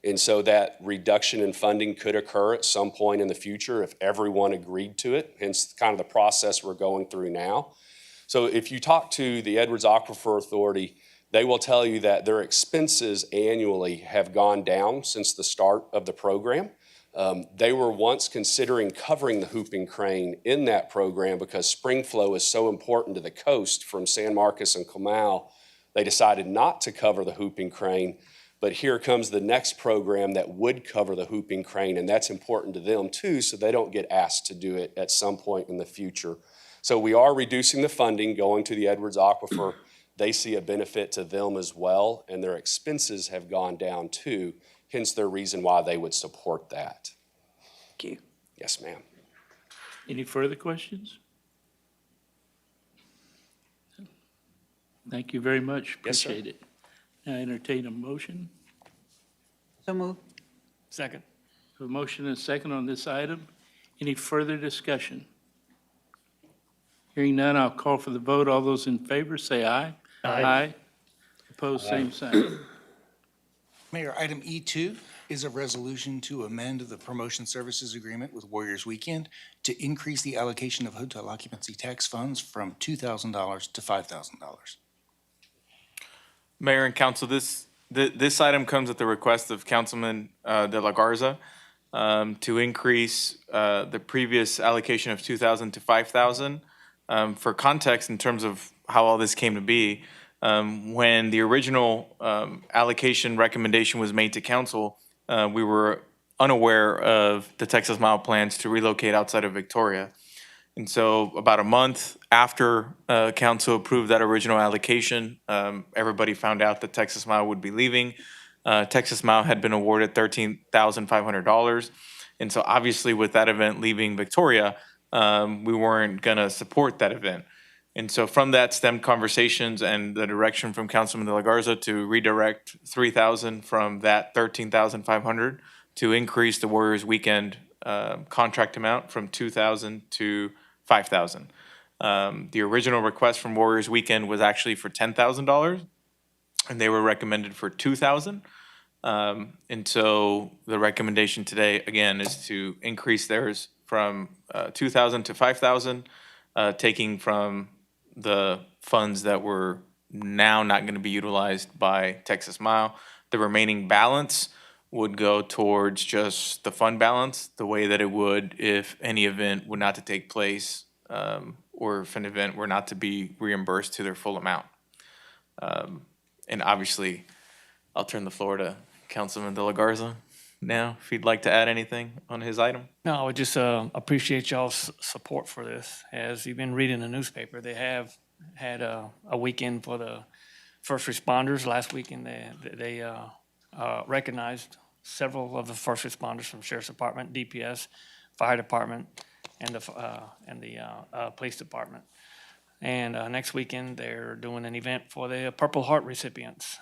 Speaker 12: and so that reduction in funding could occur at some point in the future if everyone agreed to it, hence kind of the process we're going through now. So if you talk to the Edwards Aquifer Authority, they will tell you that their expenses annually have gone down since the start of the program. They were once considering covering the hooping crane in that program because spring flow is so important to the coast from San Marcos and Comal. They decided not to cover the hooping crane, but here comes the next program that would cover the hooping crane, and that's important to them too, so they don't get asked to do it at some point in the future. So we are reducing the funding going to the Edwards Aquifer. They see a benefit to them as well, and their expenses have gone down too, hence their reason why they would support that.
Speaker 9: Thank you.
Speaker 12: Yes, ma'am.
Speaker 1: Any further questions? Thank you very much.
Speaker 12: Yes, sir.
Speaker 1: Appreciate it. Now entertain a motion.
Speaker 4: So move.
Speaker 3: Second.
Speaker 1: A motion and a second on this item. Any further discussion? Hearing none, I'll call for the vote. All those in favor, say aye. Aye. Opposed, same sign.
Speaker 8: Mayor, item E2 is a resolution to amend the promotion services agreement with Warriors Weekend to increase the allocation of hotel occupancy tax funds from $2,000 to $5,000.
Speaker 5: Mayor and council, this item comes at the request of Councilman De La Garza to increase the previous allocation of $2,000 to $5,000. For context, in terms of how all this came to be, when the original allocation recommendation was made to council, we were unaware of the Texas Mile plans to relocate outside of Victoria. And so about a month after council approved that original allocation, everybody found out that Texas Mile would be leaving. Texas Mile had been awarded $13,500. And so obviously with that event leaving Victoria, we weren't gonna support that event. And so from that stemmed conversations and the direction from Councilman De La Garza to redirect $3,000 from that $13,500 to increase the Warriors Weekend contract amount from $2,000 to $5,000. The original request from Warriors Weekend was actually for $10,000, and they were recommended for $2,000. And so the recommendation today, again, is to increase theirs from $2,000 to $5,000, taking from the funds that were now not going to be utilized by Texas Mile. The remaining balance would go towards just the fund balance, the way that it would if any event were not to take place, or if an event were not to be reimbursed to their full amount. And obviously, I'll turn the floor to Councilman De La Garza now, if he'd like to add anything on his item.
Speaker 3: No, I would just appreciate y'all's support for this. As you've been reading the newspaper, they have had a weekend for the first responders. Last weekend, they recognized several of the first responders from Sheriff's Department, DPS, Fire Department, and the Police Department. And next weekend, they're doing an event for the Purple Heart recipients.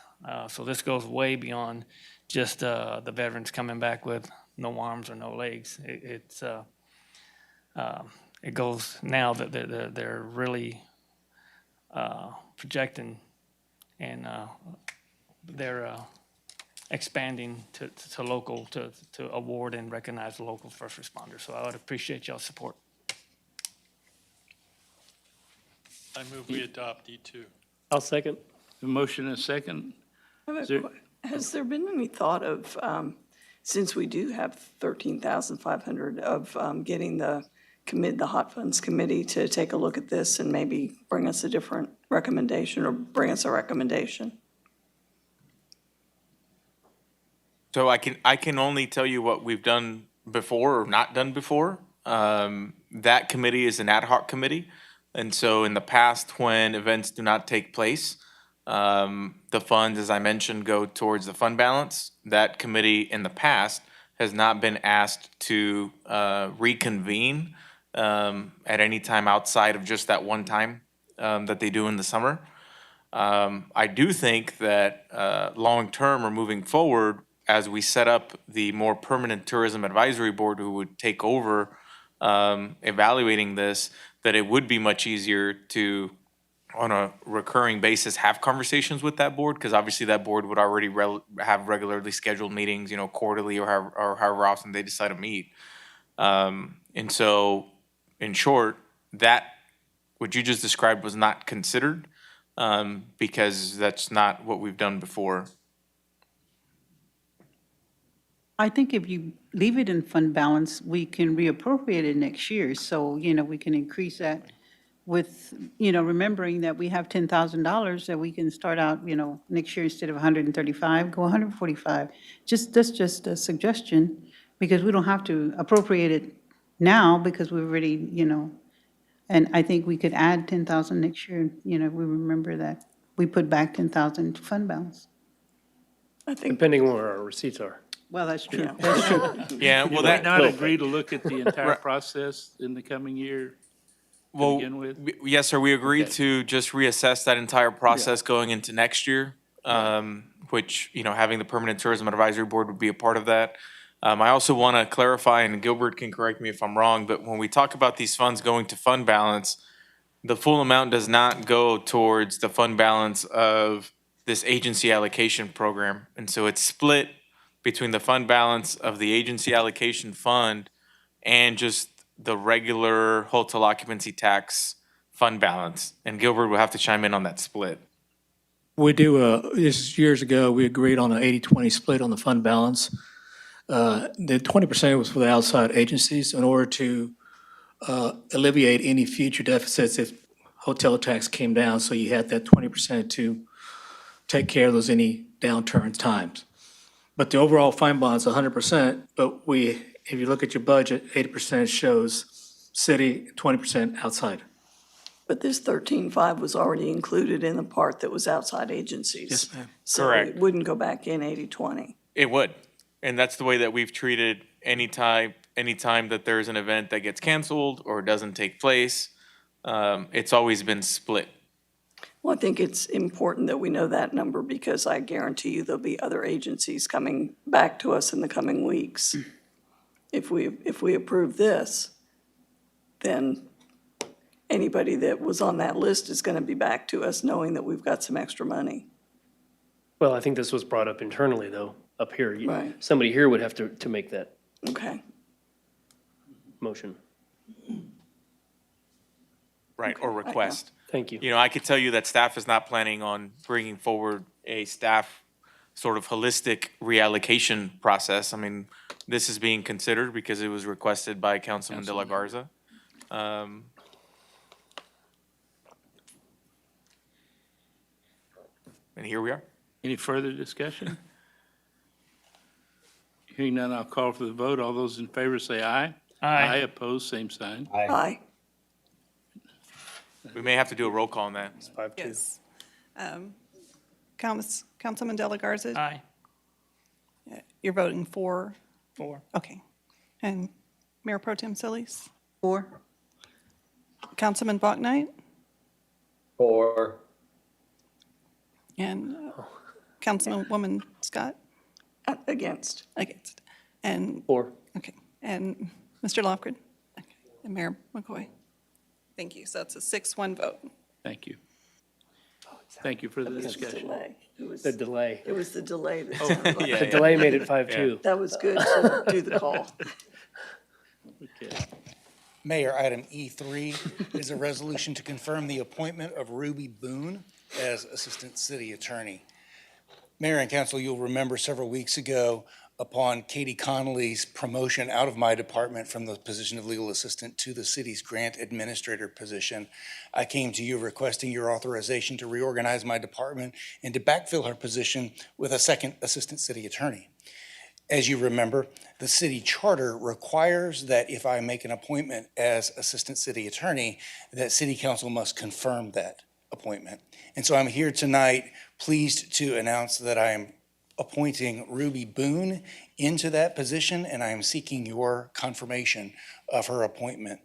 Speaker 3: So this goes way beyond just the veterans coming back with no arms or no legs. It goes now that they're really projecting, and they're expanding to local, to award and recognize the local first responders. So I would appreciate y'all's support.
Speaker 11: I move we adopt E2.
Speaker 13: I'll second.
Speaker 1: A motion and a second. Is there-
Speaker 9: Has there been any thought of, since we do have 13,500, of getting the Hot Funds Committee to take a look at this and maybe bring us a different recommendation or bring us a recommendation?
Speaker 5: So I can only tell you what we've done before or not done before. That committee is an ad hoc committee. And so in the past, when events do not take place, the funds, as I mentioned, go towards the fund balance. That committee in the past has not been asked to reconvene at any time outside of just that one time that they do in the summer. I do think that long-term or moving forward, as we set up the more permanent tourism advisory board who would take over evaluating this, that it would be much easier to, on a recurring basis, have conversations with that board, because obviously that board would already have regularly scheduled meetings, quarterly or however often they decide to meet. And so, in short, that, what you just described was not considered, because that's not what we've done before.
Speaker 4: I think if you leave it in fund balance, we can reappropriate it next year. So, we can increase that with, remembering that we have $10,000 that we can start out, next year instead of 135, go 145. That's just a suggestion, because we don't have to appropriate it now because we've already, and I think we could add 10,000 next year. We remember that we put back 10,000 to fund balance.
Speaker 9: I think,
Speaker 13: Depending on where our receipts are.
Speaker 4: Well, that's true.
Speaker 9: Yeah.
Speaker 4: That's true.
Speaker 5: Yeah,
Speaker 1: Did
Speaker 5: well,
Speaker 1: we
Speaker 5: that,
Speaker 1: not agree to look at the entire
Speaker 5: Right.
Speaker 1: process in the coming year to
Speaker 5: well,
Speaker 1: begin with?
Speaker 5: yes, sir, we agreed
Speaker 1: Okay.
Speaker 5: to just reassess that entire process going into next year, which, having the permanent tourism advisory board would be a part of that. I also want to clarify, and Gilbert can correct me if I'm wrong, but when we talk about these funds going to fund balance, the full amount does not go towards the fund balance of this agency allocation program. And so it's split between the fund balance of the agency allocation fund and just the regular hotel occupancy tax fund balance. And Gilbert will have to chime in on that split.
Speaker 14: We do, this years ago, we agreed on an 80-20 split on the fund balance. The 20% was for the outside agencies in order to alleviate any future deficits if hotel tax came down. So you had that 20% to take care of those any downturn times. But the overall fund balance is 100%, but if you look at your budget, 80% shows city, 20% outside.
Speaker 9: but this 13.5 was already included in the part that was outside agencies.
Speaker 14: Yes, ma'am.
Speaker 9: So
Speaker 5: Correct.
Speaker 9: it wouldn't go back in 80-20.
Speaker 5: It would. And that's the way that we've treated any time that there's an event that gets canceled or doesn't take place. It's always been split.
Speaker 9: Well, I think it's important that we know that number, because I guarantee you there'll be other agencies coming back to us in the coming weeks. If we approve this, then anybody that was on that list is going to be back to us knowing that we've got some extra money.
Speaker 13: Well, I think this was brought up internally, though, up here.
Speaker 9: Right.
Speaker 13: Somebody here would have to make that
Speaker 9: Okay.
Speaker 13: motion.
Speaker 5: Right, or request.
Speaker 13: Thank you.
Speaker 5: I could tell you that staff is not planning on bringing forward a staff sort of holistic reallocation process. I mean, this is being considered because it was requested by Councilman De La Garza. And here we are.
Speaker 1: Any further discussion? Hearing none, I'll call for the vote. All those in favor say aye.
Speaker 3: Aye.
Speaker 1: Opposed, same sign.
Speaker 9: Aye.
Speaker 5: We may have to do a roll call on that.
Speaker 13: 5-2.
Speaker 2: Yes. Councilman De La Garza?
Speaker 3: Aye.
Speaker 2: You're voting for?
Speaker 3: 4.
Speaker 2: Okay. And Mayor Pro Tem Silis?
Speaker 4: 4.
Speaker 2: Councilman Bachnight?
Speaker 13: 4.
Speaker 2: And Councilwoman Scott?
Speaker 9: Against.
Speaker 2: Against. And,
Speaker 13: 4.
Speaker 2: okay. And Mr. Lofgren? Okay. And Mayor McCoy? Thank you. So it's a 6-1 vote.
Speaker 1: Thank you. Thank you for the discussion.
Speaker 9: Delay. It was
Speaker 13: The delay.
Speaker 9: it was the delay that sounded like.
Speaker 5: Yeah,
Speaker 13: The delay made it 5-2.
Speaker 9: That was good to do the call.
Speaker 1: Okay.
Speaker 8: Mayor, item E3 is a resolution to confirm the appointment of Ruby Boone as Assistant City Attorney. Mayor and Council, you'll remember several weeks ago, upon Katie Connolly's promotion out of my department from the position of legal assistant to the city's grant administrator position, I came to you requesting your authorization to reorganize my department and to backfill her position with a second assistant city attorney. As you remember, the city charter requires that if I make an appointment as assistant city attorney, that city council must confirm that appointment. And so I'm here tonight pleased to announce that I am appointing Ruby Boone into that position, and I am seeking your confirmation of her appointment.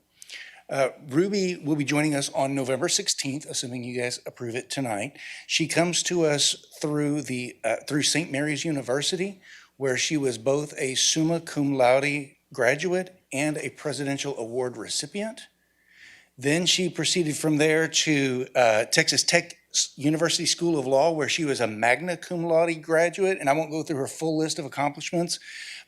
Speaker 8: Ruby will be joining us on November 16th, assuming you guys approve it tonight. She comes to us through St. Mary's University, where she was both a summa cum laude graduate and a Presidential Award recipient. Then she proceeded from there to Texas Tech University School of Law, where she was a magna cum laude graduate. And I won't go through her full list of accomplishments,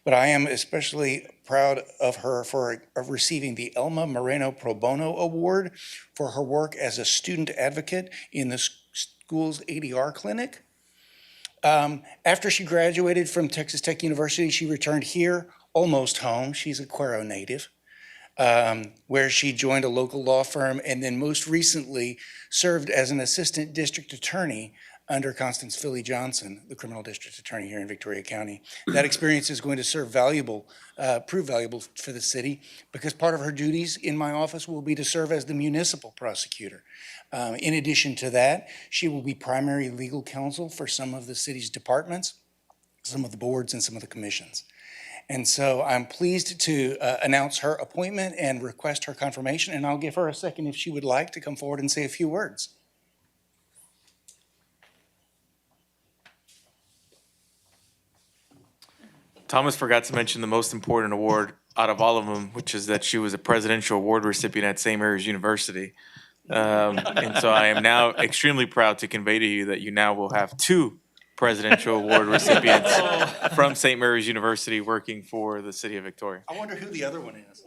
Speaker 8: but I am especially proud of her for receiving the Elma Moreno Pro Bono Award for her work as a student advocate in the school's ADR clinic. After she graduated from Texas Tech University, she returned here, almost home. She's a Cuero native, where she joined a local law firm and then most recently served as an assistant district attorney under Constance Philly Johnson, the criminal district attorney here in Victoria County. That experience is going to prove valuable for the city because part of her duties in my office will be to serve as the municipal prosecutor. In addition to that, she will be primary legal counsel for some of the city's departments, some of the boards, and some of the commissions. And so I'm pleased to announce her appointment and request her confirmation, and I'll give her a second if she would like to come forward and say a few words.
Speaker 5: Thomas forgot to mention the most important award out of all of them, which is that she was a Presidential Award recipient at St. Mary's University. And so I am now extremely proud to convey to you that you now will have 2 Presidential Award recipients from St. Mary's University working for the city of Victoria.
Speaker 8: I wonder who the other one is.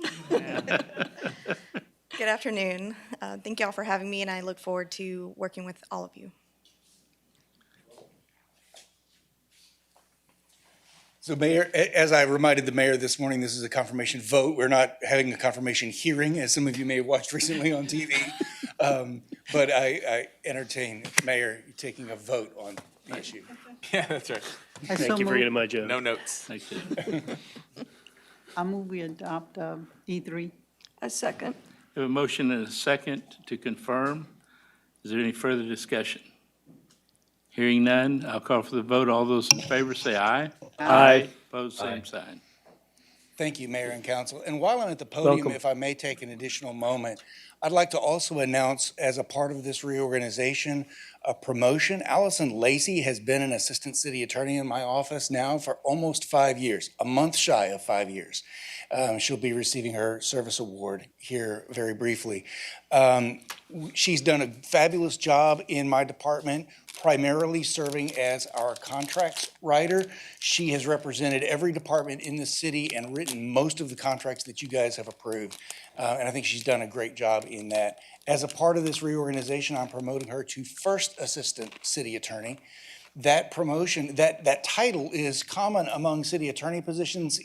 Speaker 11: Good afternoon. Thank you all for having me, and I look forward to working with all of you.
Speaker 8: So Mayor, as I reminded the mayor this morning, this is a confirmation vote. We're not having a confirmation hearing, as some of you may have watched recently on TV. But I entertain, Mayor, taking a vote on the issue.
Speaker 5: Yeah, that's right.
Speaker 13: Thank you for getting my joke.
Speaker 5: No notes.
Speaker 1: Thank you.
Speaker 4: I move we adopt E3.
Speaker 9: A second.
Speaker 1: We have a motion and a second to confirm. Is there any further discussion? Hearing none, I'll call for the vote. All those in favor say aye.
Speaker 13: Aye.
Speaker 1: Opposed, same sign.
Speaker 8: Thank you, Mayor and Council. And while I'm at the podium,
Speaker 13: Welcome.
Speaker 8: if I may take an additional moment, I'd like to also announce, as a part of this reorganization, a promotion. Allison Lacey has been an assistant city attorney in my office now for almost 5 years, a month shy of 5 years. She'll be receiving her service award here very briefly. She's done a fabulous job in my department, primarily serving as our contracts writer. She has represented every department in the city and written most of the contracts that you guys have approved. And I think she's done a great job in that. As a part of this reorganization, I'm promoting her to first assistant city attorney. That promotion, that title is common among city attorney positions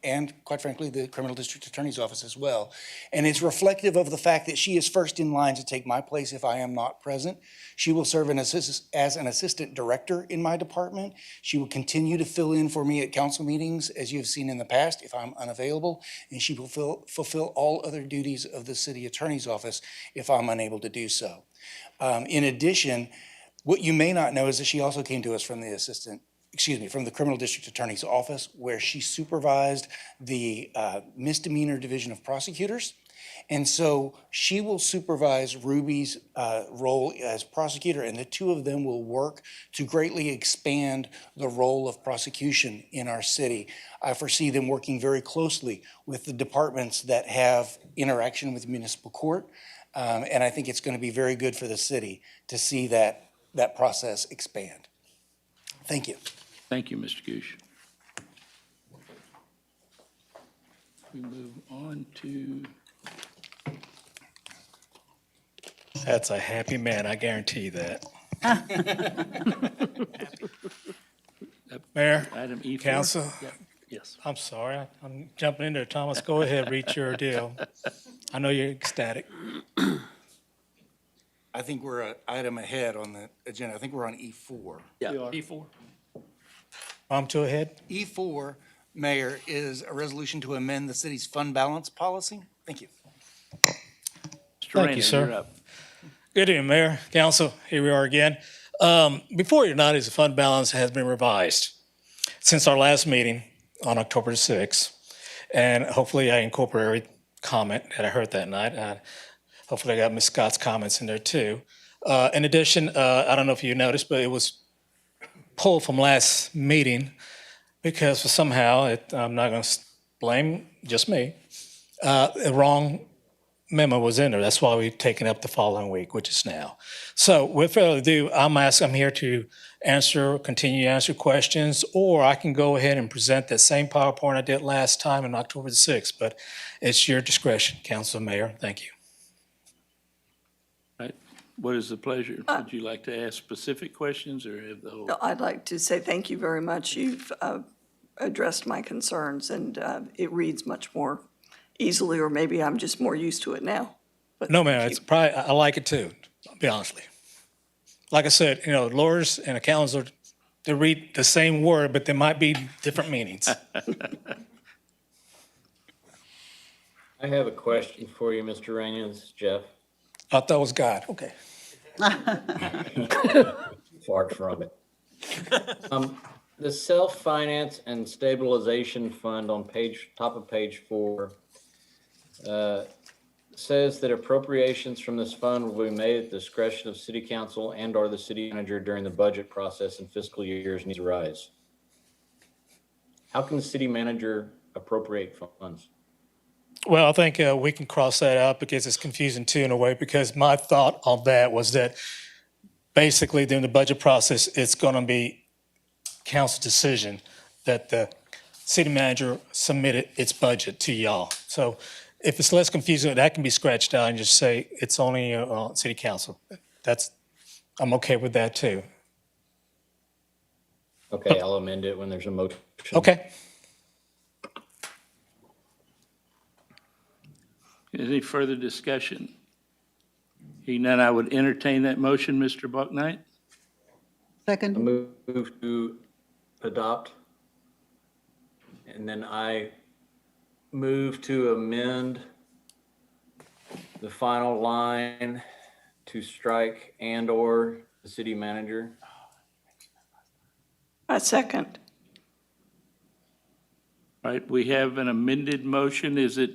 Speaker 8: and quite frankly, the criminal district attorney's office as well. And it's reflective of the fact that she is first in line to take my place if I am not present. She will serve as an assistant director in my department. She will continue to fill in for me at council meetings, as you have seen in the past, if I'm unavailable. And she will fulfill all other duties of the city attorney's office if I'm unable to do so. In addition, what you may not know is that she also came to us from from the criminal district attorney's office, where she supervised the misdemeanor division of prosecutors. And so she will supervise Ruby's role as prosecutor, and the two of them will work to greatly expand the role of prosecution in our city. I foresee them working very closely with the departments that have interaction with municipal court, and I think it's going to be very good for the city to see that process expand. Thank you.
Speaker 1: Thank you, Mr. Goosh. We move on to
Speaker 14: That's a happy man, I guarantee you that. Mayor,
Speaker 1: Item E4.
Speaker 14: council,
Speaker 1: Yep. Yes.
Speaker 14: I'm sorry, I'm jumping in there. Thomas, go ahead, read your deal. I know you're ecstatic.
Speaker 8: I think we're an item ahead on the agenda. I think we're on E4.
Speaker 3: E4.
Speaker 14: I'm too ahead?
Speaker 8: E4, Mayor, is a resolution to amend the city's fund balance policy. Thank you.
Speaker 1: Mr.
Speaker 14: Thank you,
Speaker 1: Rayner,
Speaker 14: sir.
Speaker 1: you're up.
Speaker 14: Good evening, Mayor, Council. Here we are again. Before you tonight is the fund balance has been revised since our last meeting on October 6th. And hopefully I incorporate every comment that I heard that night. Hopefully I got Ms. Scott's comments in there too. In addition, I don't know if you noticed, but it was pulled from last meeting because somehow, I'm not going to blame just me, the wrong memo was in there. That's why we've taken up the following week, which is now. So with further ado, I'm here to continue to answer questions, or I can go ahead and present that same PowerPoint I did last time on October the 6th, but it's your discretion, Council Mayor. Thank you.
Speaker 1: Right. What is the pleasure? Would you like to ask specific questions or have the whole?
Speaker 9: No, I'd like to say thank you very much. You've addressed my concerns, and it reads much more easily, or maybe I'm just more used to it now. But
Speaker 14: No, ma'am,
Speaker 9: thank
Speaker 14: it's
Speaker 9: you.
Speaker 14: probably, I like it too, I'll be honest with you. Like I said, lawyers and accountants they read the same word, but there might be different meanings.
Speaker 15: I have a question for you, Mr. Rainier. This is Jeff.
Speaker 14: I thought it was God. Okay.
Speaker 15: Far from it. The Self-Finance and Stabilization Fund on top of page 4 says that appropriations from this fund will be made at the discretion of city council and/or the city manager during the budget process and fiscal years needs arise. How can the city manager appropriate funds?
Speaker 14: Well, I think we can cross that out because it's confusing too in a way, because my thought on that was that basically during the budget process, it's going to be council decision that the city manager submitted its budget to y'all. So if it's less confusing, that can be scratched out and just say it's only city council. I'm okay with that too.
Speaker 15: Okay, I'll amend it when there's a motion.
Speaker 14: Okay.
Speaker 1: Any further discussion? Hearing none, I would entertain that motion, Mr. Bucknight.
Speaker 15: I
Speaker 4: Second,
Speaker 15: move to adopt. And then I move to amend the final line to strike and/or the city manager.
Speaker 9: I second.
Speaker 1: All right, we have an amended motion. Is it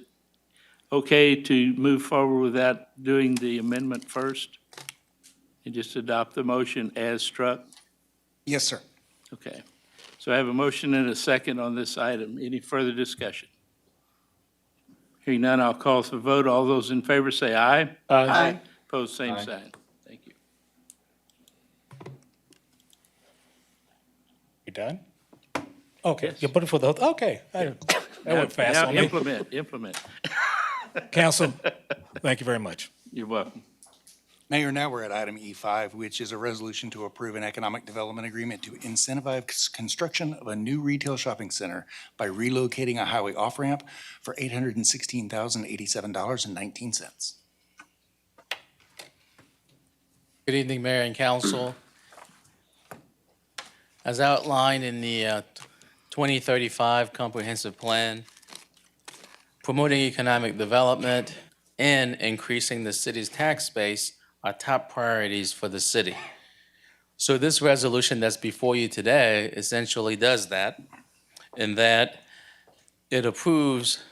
Speaker 1: okay to move forward without doing the amendment first? And just adopt the motion as struck?
Speaker 8: Yes, sir.
Speaker 1: Okay. So I have a motion and a second on this item. Any further discussion? Hearing none, I'll call for the vote. All those in favor say aye.
Speaker 9: Aye.
Speaker 1: Opposed, same
Speaker 15: Aye.
Speaker 1: sign. Thank you.
Speaker 14: You done? Okay,
Speaker 1: Yes.
Speaker 14: you put it for the, okay. That went fast
Speaker 1: Now
Speaker 14: on me.
Speaker 1: implement.
Speaker 14: Council, thank you very much.
Speaker 1: You're welcome.
Speaker 8: Mayor, now we're at item E5, which is a resolution to approve an economic development agreement to incentivize construction of a new retail shopping center by relocating a highway off-ramp for $816,087.19.
Speaker 7: Good evening, Mayor and Council. As outlined in the 2035 Comprehensive Plan, promoting economic development and increasing the city's tax base are top priorities for the city. So this resolution that's before you today essentially does that, in that it approves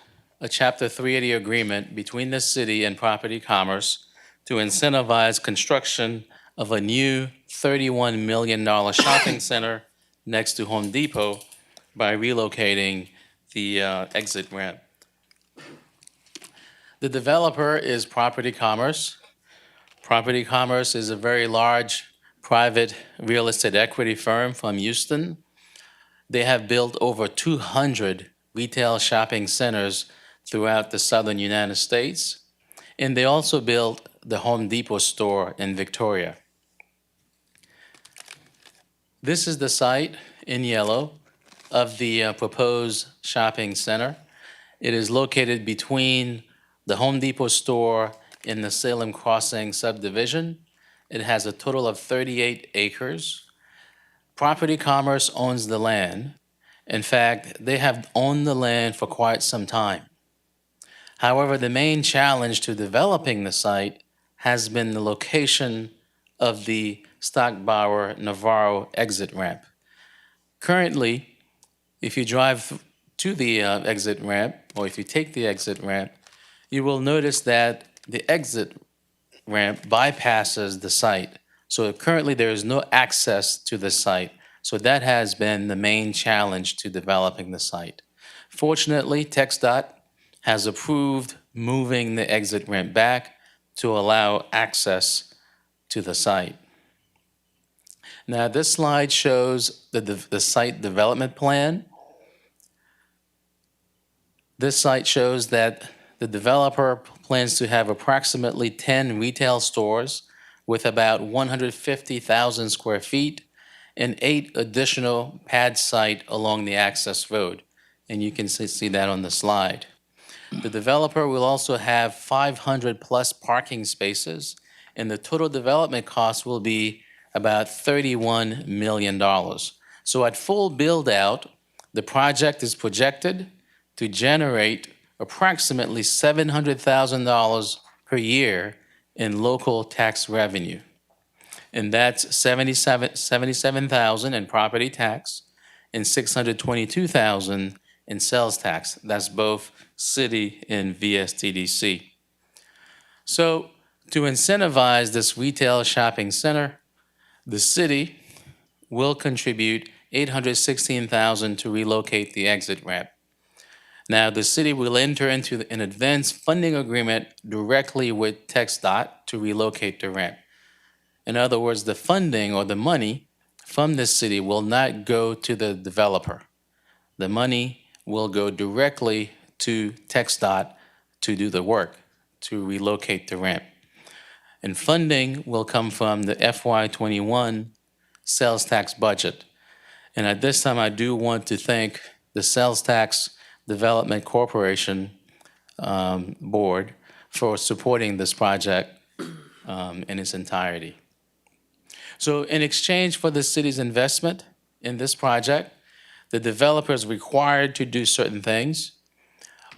Speaker 7: a Chapter 380 agreement between the city and Property Commerce to incentivize construction of a new $31 million shopping center next to Home Depot by relocating the exit ramp. The developer is Property Commerce. Property Commerce is a very large private real estate equity firm from Houston. They have built over 200 retail shopping centers throughout the southern United States. And they also built the Home Depot store in Victoria. This is the site in yellow of the proposed shopping center. It is located between the Home Depot store in the Salem Crossing subdivision. It has a total of 38 acres. Property Commerce owns the land. In fact, they have owned the land for quite some time. However, the main challenge to developing the site has been the location of the Stockbauer Navarro exit ramp. Currently, if you drive to the exit ramp, or if you take the exit ramp, you will notice that the exit ramp bypasses the site. So currently, there is no access to the site. So that has been the main challenge to developing the site. Fortunately, TxDOT has approved moving the exit ramp back to allow access to the site. Now, this slide shows the site development plan. This site shows that the developer plans to have approximately 10 retail stores with about 150,000 square feet and 8 additional pad site along the access road. And you can see that on the slide. The developer will also have 500 plus parking spaces, and the total development cost will be about $31 million. So at full build-out, the project is projected to generate approximately $700,000 per year in local tax revenue. And that's $77,000 in property tax and $622,000 in sales tax. That's both city and VSTDC. So to incentivize this retail shopping center, the city will contribute $816,000 to relocate the exit ramp. Now, the city will enter into an advance funding agreement directly with TxDOT to relocate the ramp. In other words, the funding or the money from the city will not go to the developer. The money will go directly to TxDOT to do the work, to relocate the ramp. And funding will come from the FY21 sales tax budget. And at this time, I do want to thank the Sales Tax Development Corporation Board for supporting this project in its entirety. So in exchange for the city's investment in this project, the developer is required to do certain things.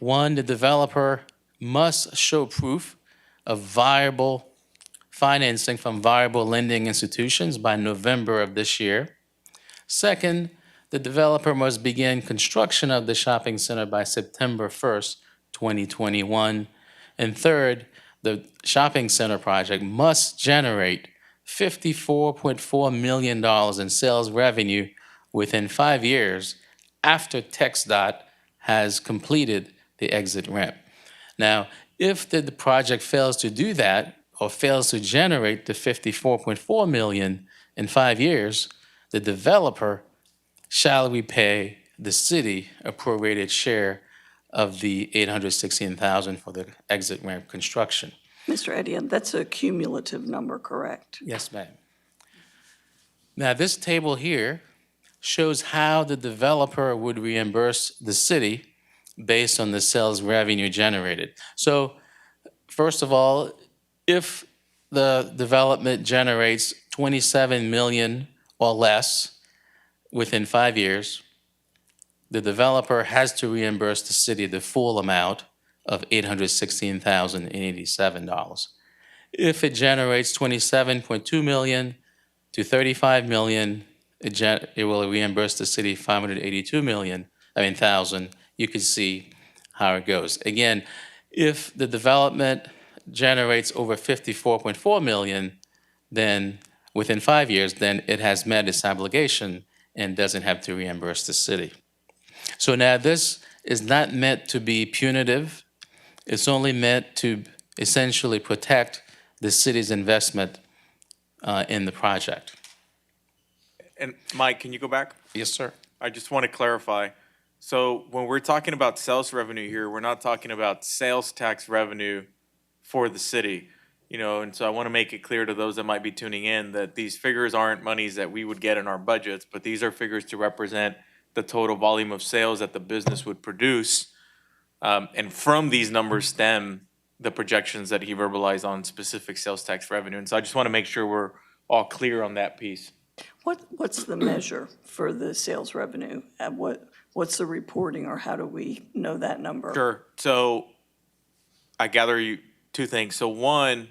Speaker 7: One, the developer must show proof of viable financing from viable lending institutions by November of this year. Second, the developer must begin construction of the shopping center by September 1st, 2021. And third, the shopping center project must generate $54.4 million in sales revenue within 5 years after TxDOT has completed the exit ramp. Now, if the project fails to do that or fails to generate the $54.4 million in 5 years, the developer shall repay the city a prorated share of the $816,000 for the exit ramp construction.
Speaker 9: Mr. Edia, that's a cumulative number, correct?
Speaker 7: Yes, ma'am. Now, this table here shows how the developer would reimburse the city based on the sales revenue generated. So, first of all, if the development generates $27 million or less within 5 years, the developer has to reimburse the city the full amount of $816,087. If it generates $27.2 million to $35 million, it will reimburse the city $582,000. You can see how it goes. Again, if the development generates over $54.4 million, then within 5 years, then it has met its obligation and doesn't have to reimburse the city. So now this is not meant to be punitive. It's only meant to essentially protect the city's investment in the project.
Speaker 5: And Mike, can you go back?
Speaker 7: Yes, sir.
Speaker 5: I just want to clarify. So when we're talking about sales revenue here, we're not talking about sales tax revenue for the city. And so I want to make it clear to those that might be tuning in that these figures aren't monies that we would get in our budgets, but these are figures to represent the total volume of sales that the business would produce. And from these numbers stem the projections that he verbalized on specific sales tax revenue. And so I just want to make sure we're all clear on that piece.
Speaker 9: What's the measure for the sales revenue? And what's the reporting, or how do we know that number?
Speaker 5: Sure. So I gather you two things. So one,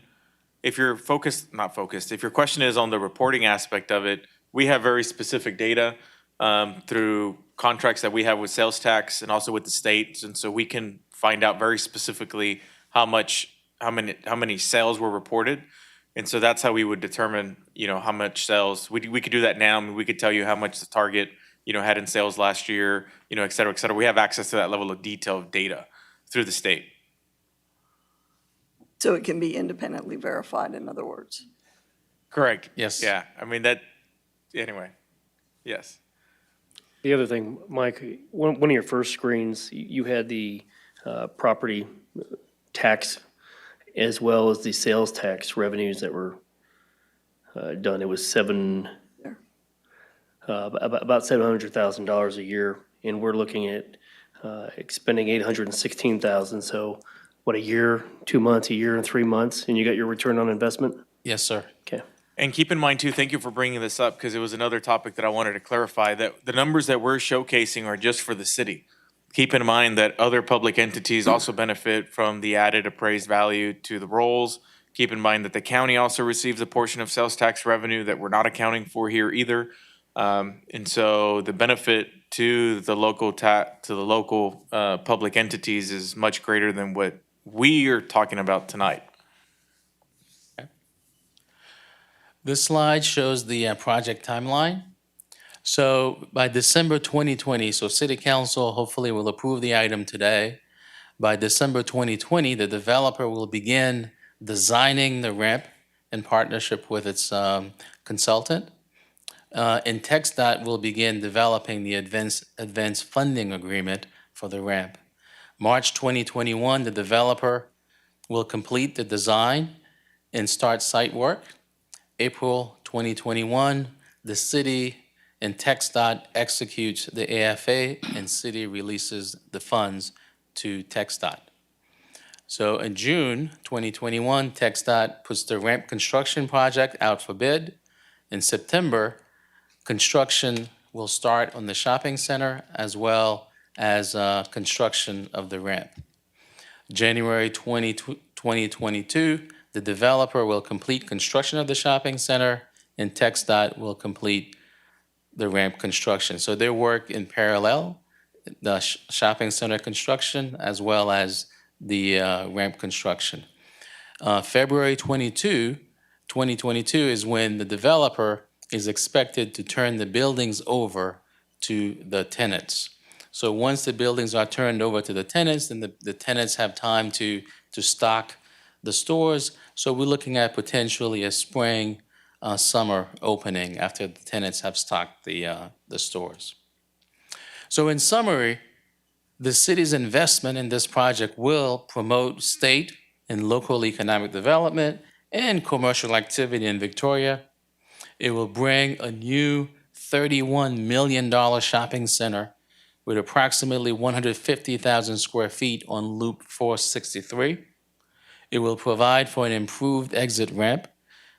Speaker 5: if you're if your question is on the reporting aspect of it, we have very specific data through contracts that we have with sales tax and also with the states. And so we can find out very specifically how many sales were reported. And so that's how we would determine, how much sales. We could do that now. I mean, we could tell you how much the target, had in sales last year, et cetera, et cetera. We have access to that level of detailed data through the state.
Speaker 9: So it can be independently verified, in other words?
Speaker 5: Correct.
Speaker 7: Yes.
Speaker 5: Yeah. I mean, anyway, yes.
Speaker 13: The other thing, Mike, one of your first screens, you had the property tax as well as the sales tax revenues that were done. It was about $700,000 a year, and we're looking at expending $816,000. So what, a year, 2 months, a year and 3 months, and you got your return on investment?
Speaker 7: Yes, sir.
Speaker 13: Okay.
Speaker 5: And keep in mind too, thank you for bringing this up because it was another topic that I wanted to clarify, that the numbers that we're showcasing are just for the city. Keep in mind that other public entities also benefit from the added appraised value to the rolls. Keep in mind that the county also receives a portion of sales tax revenue that we're not accounting for here either. And so the benefit to the local public entities is much greater than what we are talking about tonight.
Speaker 7: This slide shows the project timeline. So by December 2020, so City Council hopefully will approve the item today. By December 2020, the developer will begin designing the ramp in partnership with its consultant. And TxDOT will begin developing the advanced funding agreement for the ramp. March 2021, the developer will complete the design and start site work. April 2021, the city and TxDOT executes the AFA and city releases the funds to TxDOT. So in June 2021, TxDOT puts the ramp construction project out for bid. In September, construction will start on the shopping center as well as construction of the ramp. January 2022, the developer will complete construction of the shopping center and TxDOT will complete the ramp construction. So they work in parallel, the shopping center construction as well as the ramp construction. February 2022 is when the developer is expected to turn the buildings over to the tenants. So once the buildings are turned over to the tenants, then the tenants have time to stock the stores. So we're looking at potentially a spring, summer opening after the tenants have stocked the stores. So in summary, the city's investment in this project will promote state and local economic development and commercial activity in Victoria. It will bring a new $31 million shopping center with approximately 150,000 square feet on Loop 463. It will provide for an improved exit ramp.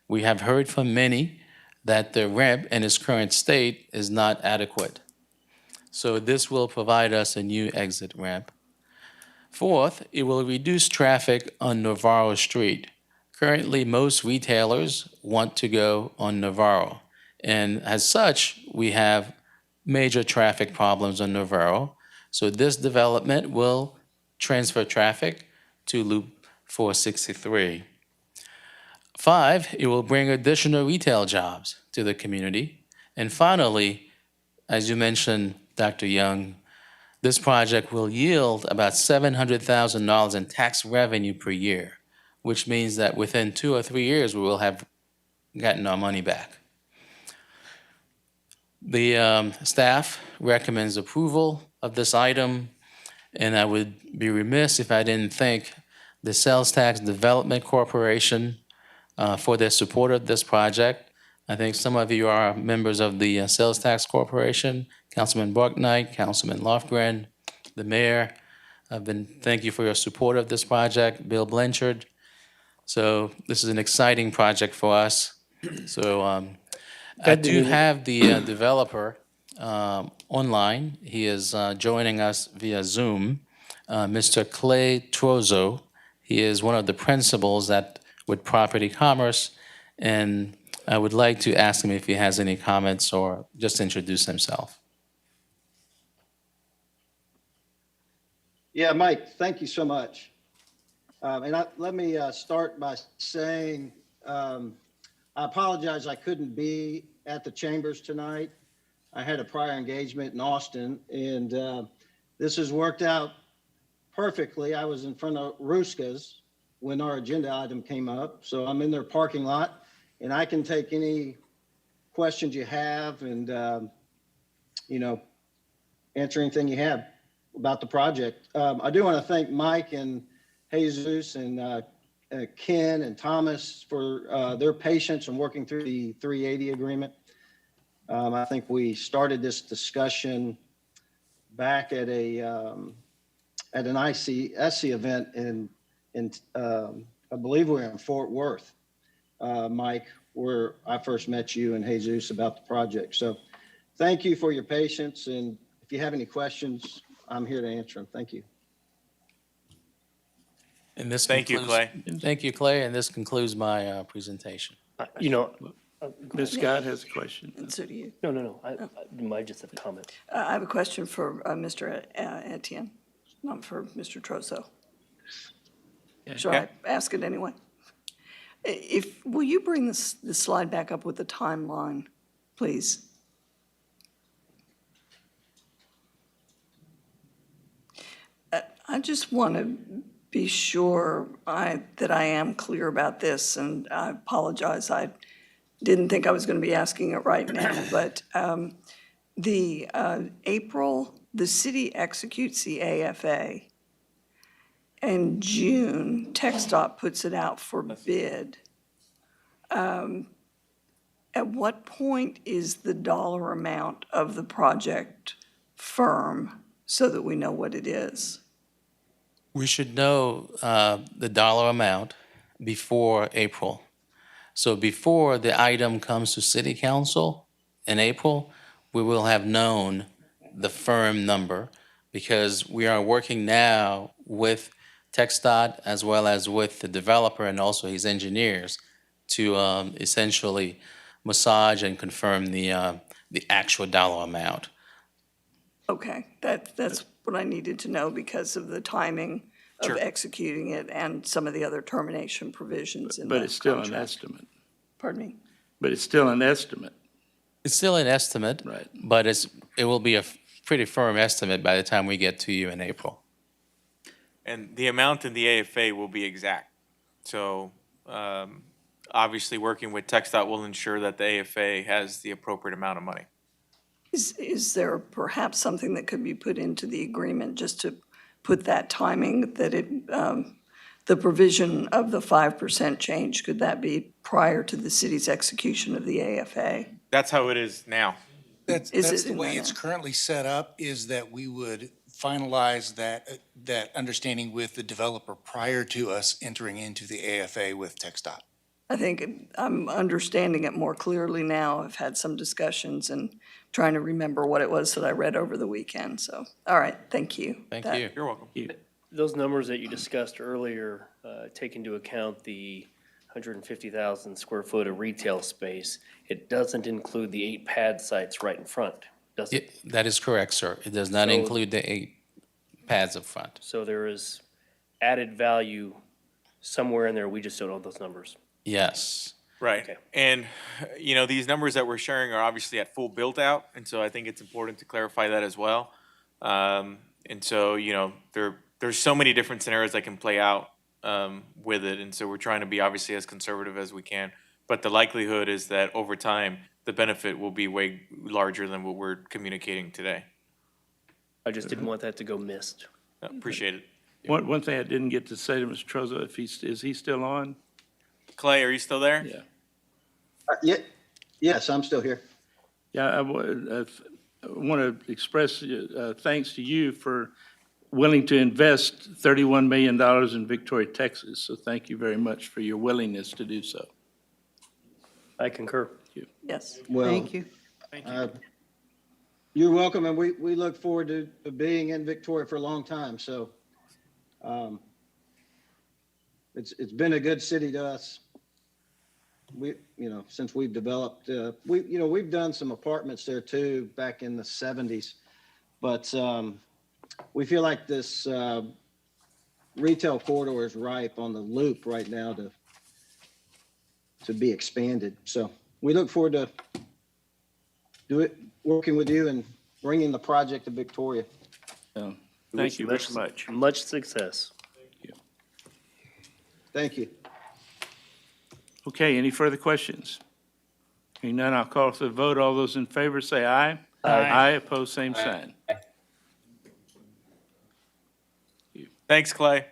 Speaker 7: We have heard from many that the ramp in its current state is not adequate. So this will provide us a new exit ramp. Fourth, it will reduce traffic on Navarro Street. Currently, most retailers want to go on Navarro. And as such, we have major traffic problems on Navarro. So this development will transfer traffic to Loop 463. 5, it will bring additional retail jobs to the community. And finally, as you mentioned, Dr. Young, this project will yield about $700,000 in tax revenue per year, which means that within 2 or 3 years, we will have gotten our money back. The staff recommends approval of this item, and I would be remiss if I didn't thank the Sales Tax Development Corporation for their support of this project. I think some of you are members of the Sales Tax Corporation, Councilman Borknight, Councilman Lofgren, the mayor. Thank you for your support of this project, Bill Blanchard. So this is an exciting project for us. So I do have the developer online. He is joining us via Zoom, Mr. Clay Trozo. He is one of the principals with Property Commerce, and I would like to ask him if he has any comments or just introduce himself.
Speaker 16: Yeah, Mike, thank you so much. Let me start by saying I apologize I couldn't be at the chambers tonight. I had a prior engagement in Austin, and this has worked out perfectly. I was in front of Ruska's when our agenda item came up, so I'm in their parking lot, and I can take any questions you have and, answer anything you have about the project. I do want to thank Mike and Jesus and Ken and Thomas for their patience in working through the 380 agreement. I think we started this discussion back at an ICSC event in I believe we were in Fort Worth, Mike, where I first met you and Jesus about the project. So thank you for your patience. And if you have any questions, I'm here to answer them. Thank you.
Speaker 7: And this
Speaker 5: Thank you, Clay.
Speaker 7: Thank you, Clay, and this concludes my presentation.
Speaker 1: Ms. Scott has a question.
Speaker 9: And so do you.
Speaker 13: No. I just have a comment.
Speaker 9: I have a question for Mr. Etienne, not for Mr. Trozo. Should I ask it anyway? Will you bring this slide back up with the timeline, please? I just want to be sure that I am clear about this, and I apologize. I didn't think I was going to be asking it right now, but April, the city executes the AFA. In June, TxDOT puts it out for bid. At what point is the dollar amount of the project firm so that we know what it is?
Speaker 7: We should know the dollar amount before April. So before the item comes to City Council in April, we will have known the firm number because we are working now with TxDOT as well as with the developer and also his engineers to essentially massage and confirm the actual dollar amount.
Speaker 9: Okay, that's what I needed to know because of the timing of
Speaker 7: Sure.
Speaker 9: executing it and some of the other termination provisions in the
Speaker 1: But it's still an
Speaker 9: contract.
Speaker 1: estimate.
Speaker 9: Pardon me?
Speaker 1: But it's still an estimate.
Speaker 7: It's still an estimate,
Speaker 1: Right.
Speaker 7: but it will be a pretty firm estimate by the time we get to you in April.
Speaker 5: And the amount in the AFA will be exact. So obviously, working with TxDOT will ensure that the AFA has the appropriate amount of money.
Speaker 9: Is there perhaps something that could be put into the agreement just to put that timing, that the provision of the 5% change, could that be prior to the city's execution of the AFA?
Speaker 5: That's how it is now.
Speaker 9: Is
Speaker 8: That's
Speaker 9: it
Speaker 8: the
Speaker 9: in
Speaker 8: way
Speaker 9: there
Speaker 8: it's
Speaker 9: now?
Speaker 8: currently set up, is that we would finalize that understanding with the developer prior to us entering into the AFA with TxDOT.
Speaker 9: I think I'm understanding it more clearly now. I've had some discussions and trying to remember what it was that I read over the weekend. So, all right, thank you.
Speaker 7: Thank
Speaker 9: That-
Speaker 7: you.
Speaker 5: You're welcome.
Speaker 13: Those numbers that you discussed earlier take into account the 150,000 square foot of retail space. It doesn't include the 8 pad sites right in front, does it?
Speaker 7: That is correct, sir. It does not
Speaker 13: So-
Speaker 7: include the 8 pads up front.
Speaker 13: So there is added value somewhere in there, we just don't know those numbers.
Speaker 7: Yes.
Speaker 5: Right.
Speaker 13: Okay.
Speaker 5: And, these numbers that we're sharing are obviously at full build out. And so I think it's important to clarify that as well. And so, there's so many different scenarios that can play out with it. And so we're trying to be obviously as conservative as we can. But the likelihood is that over time, the benefit will be way larger than what we're communicating today.
Speaker 13: I just didn't want that to go missed.
Speaker 5: Appreciate it.
Speaker 1: One thing I didn't get to say to Mr. Trezor, is he still on?
Speaker 5: Clay, are you still there?
Speaker 1: Yeah.
Speaker 16: Yes, I'm still here.
Speaker 1: Yeah, I want to express thanks to you for willing to invest $31 million in Victoria, Texas. So thank you very much for your willingness to do so.
Speaker 13: I concur.
Speaker 9: Yes.
Speaker 16: Well,
Speaker 4: Thank you.
Speaker 16: you're welcome, and we look forward to being in Victoria for a long time. So it's been a good city to us. Since we've developed, we've done some apartments there too back in the 70s, but we feel like this retail corridor is ripe on the loop right now to be expanded. So we look forward to working with you and bringing the project to Victoria.
Speaker 1: Thank you very much.
Speaker 13: Much success.
Speaker 16: Thank you.
Speaker 1: Okay, any further questions? Hearing none, I'll call for the vote. All those in favor say aye. Aye, opposed, same sign.
Speaker 5: Thanks, Clay.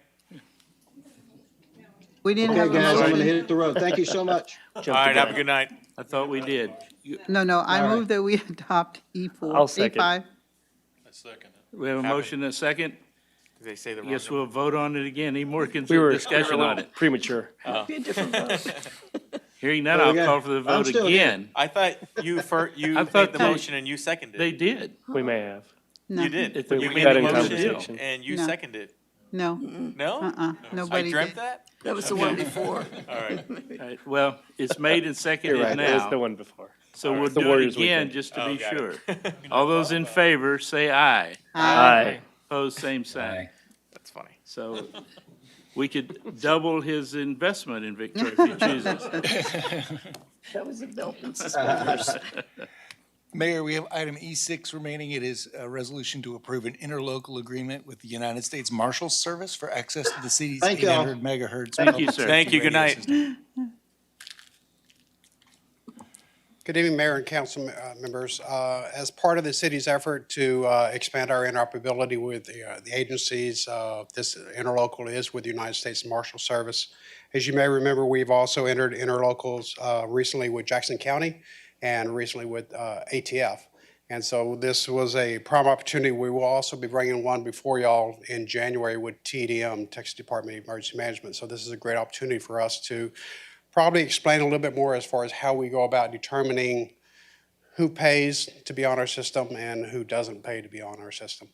Speaker 4: We didn't
Speaker 16: Okay,
Speaker 4: have a
Speaker 16: guys, I'm going to
Speaker 4: motion.
Speaker 16: hit the road. Thank you so much.
Speaker 5: All right, have a good night.
Speaker 1: I thought we did.
Speaker 4: No, I
Speaker 16: All right.
Speaker 4: move that we adopt E4.
Speaker 13: I'll second.
Speaker 4: E5.
Speaker 1: We have a motion and a second.
Speaker 5: Did they say the wrong
Speaker 1: Yes,
Speaker 5: number?
Speaker 1: we'll vote on it again. Any more
Speaker 13: We were
Speaker 1: discussion on it?
Speaker 13: premature.
Speaker 9: Be a different vote.
Speaker 1: Hearing none,
Speaker 16: Well,
Speaker 1: I'll
Speaker 16: we got-
Speaker 1: call for the
Speaker 16: I'm
Speaker 1: vote
Speaker 16: still here.
Speaker 1: again.
Speaker 5: I thought you
Speaker 1: I
Speaker 5: made
Speaker 1: thought
Speaker 5: the
Speaker 1: they-
Speaker 5: motion and you seconded
Speaker 1: They
Speaker 5: it.
Speaker 1: did.
Speaker 13: We may have.
Speaker 4: No.
Speaker 5: You did.
Speaker 1: If
Speaker 5: You
Speaker 1: we
Speaker 5: made
Speaker 1: got
Speaker 5: the
Speaker 1: in
Speaker 5: motion
Speaker 13: conversation.
Speaker 5: and you
Speaker 4: No.
Speaker 5: seconded.
Speaker 4: No,
Speaker 5: No? I
Speaker 4: nobody
Speaker 5: dreamt
Speaker 4: did.
Speaker 5: that?
Speaker 9: That was the one before.
Speaker 5: All right.
Speaker 1: All right, well, it's made and
Speaker 13: You're
Speaker 1: seconded
Speaker 13: right. It was the
Speaker 1: now,
Speaker 13: one before.
Speaker 1: so we'll
Speaker 13: The
Speaker 1: do it
Speaker 13: Warriors
Speaker 1: again
Speaker 13: weekend.
Speaker 1: just to
Speaker 5: Oh,
Speaker 1: be
Speaker 5: got
Speaker 1: sure.
Speaker 5: it.
Speaker 1: All those in favor, say aye.
Speaker 13: Aye.
Speaker 1: Opposed, same sign.
Speaker 5: That's funny.
Speaker 1: So we could double his investment in Victoria if he chooses.
Speaker 9: That was a belt and suspenders.
Speaker 8: Mayor, we have item E6 remaining. It is a resolution to approve an interlocal agreement with the United States Marshals Service for access to the city's
Speaker 16: Thank y'all.
Speaker 8: 800 megahertz.
Speaker 1: Thank you,
Speaker 8: public
Speaker 1: sir.
Speaker 8: safety
Speaker 5: Thank you. Good
Speaker 8: radio
Speaker 5: night.
Speaker 8: system.
Speaker 17: Good evening, Mayor and council members. As part of the city's effort to expand our interoperability with the agencies, this interlocal is with the United States Marshal Service. As you may remember, we've also entered interlocals recently with Jackson County and recently with ATF. And so this was a prime opportunity. We will also be bringing one before y'all in January with TDM, Texas Department of Emergency Management. So this is a great opportunity for us to probably explain a little bit more as far as how we go about determining who pays to be on our system and who doesn't pay to be on our system.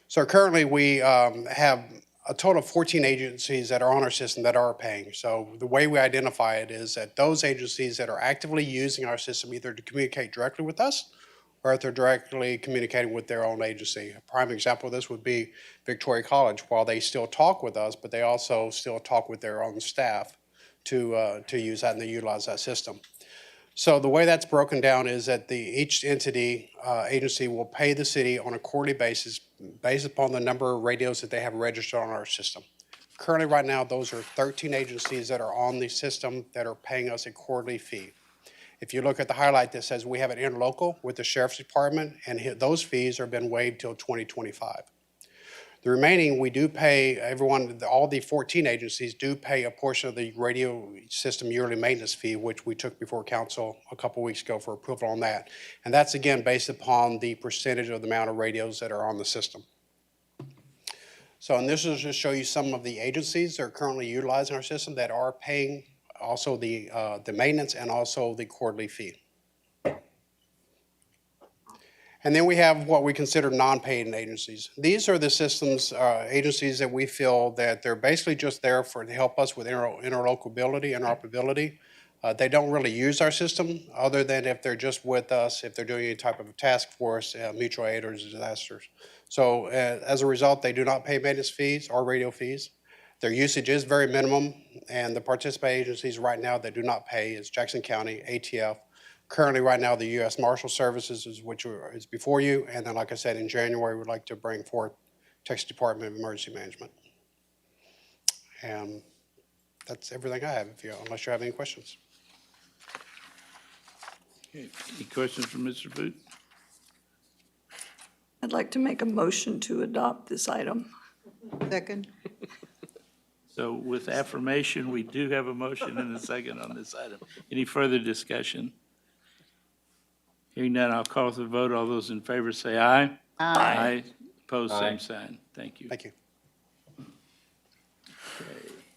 Speaker 17: So currently we have a total of 14 agencies that are on our system that are paying. So the way we identify it is that those agencies that are actively using our system either to communicate directly with us or if they're directly communicating with their own agency. A prime example of this would be Victoria College. While they still talk with us, but they also still talk with their own staff to use that and they utilize that system. So the way that's broken down is that each entity, agency will pay the city on a quarterly basis based upon the number of radios that they have registered on our system. Currently, right now, those are 13 agencies that are on the system that are paying us a quarterly fee. If you look at the highlight that says we have an interlocal with the Sheriff's Department, and those fees have been waived till 2025. The remaining, we do pay everyone, all the 14 agencies do pay a portion of the radio system yearly maintenance fee, which we took before council a couple weeks ago for approval on that. And that's again based upon the percentage of the amount of radios that are on the system. So, and this is to show you some of the agencies that are currently utilizing our system that are paying also the maintenance and also the quarterly fee. And then we have what we consider non-paying agencies. These are the systems, agencies that we feel that they're basically just there to help us with interlocability, interoperability. They don't really use our system other than if they're just with us, if they're doing any type of a task force, mutual aid or disasters. So as a result, they do not pay maintenance fees or radio fees. Their usage is very minimum, and the participating agencies right now that do not pay is Jackson County, ATF. Currently, right now, the U.S. Marshal Services is which is before you, and then, like I said, in January, we'd like to bring forth Texas Department of Emergency Management. And that's everything I have, unless you have any questions.
Speaker 1: Okay. Any questions from Mr. Booth?
Speaker 9: I'd like to make a motion to adopt this item.
Speaker 4: Second.
Speaker 1: So with affirmation, we do have a motion and a second on this item. Any further discussion? Hearing none, I'll call for the vote. All those in favor say aye. Aye. Opposed,
Speaker 15: Aye.
Speaker 1: same sign. Thank you.
Speaker 17: Thank you.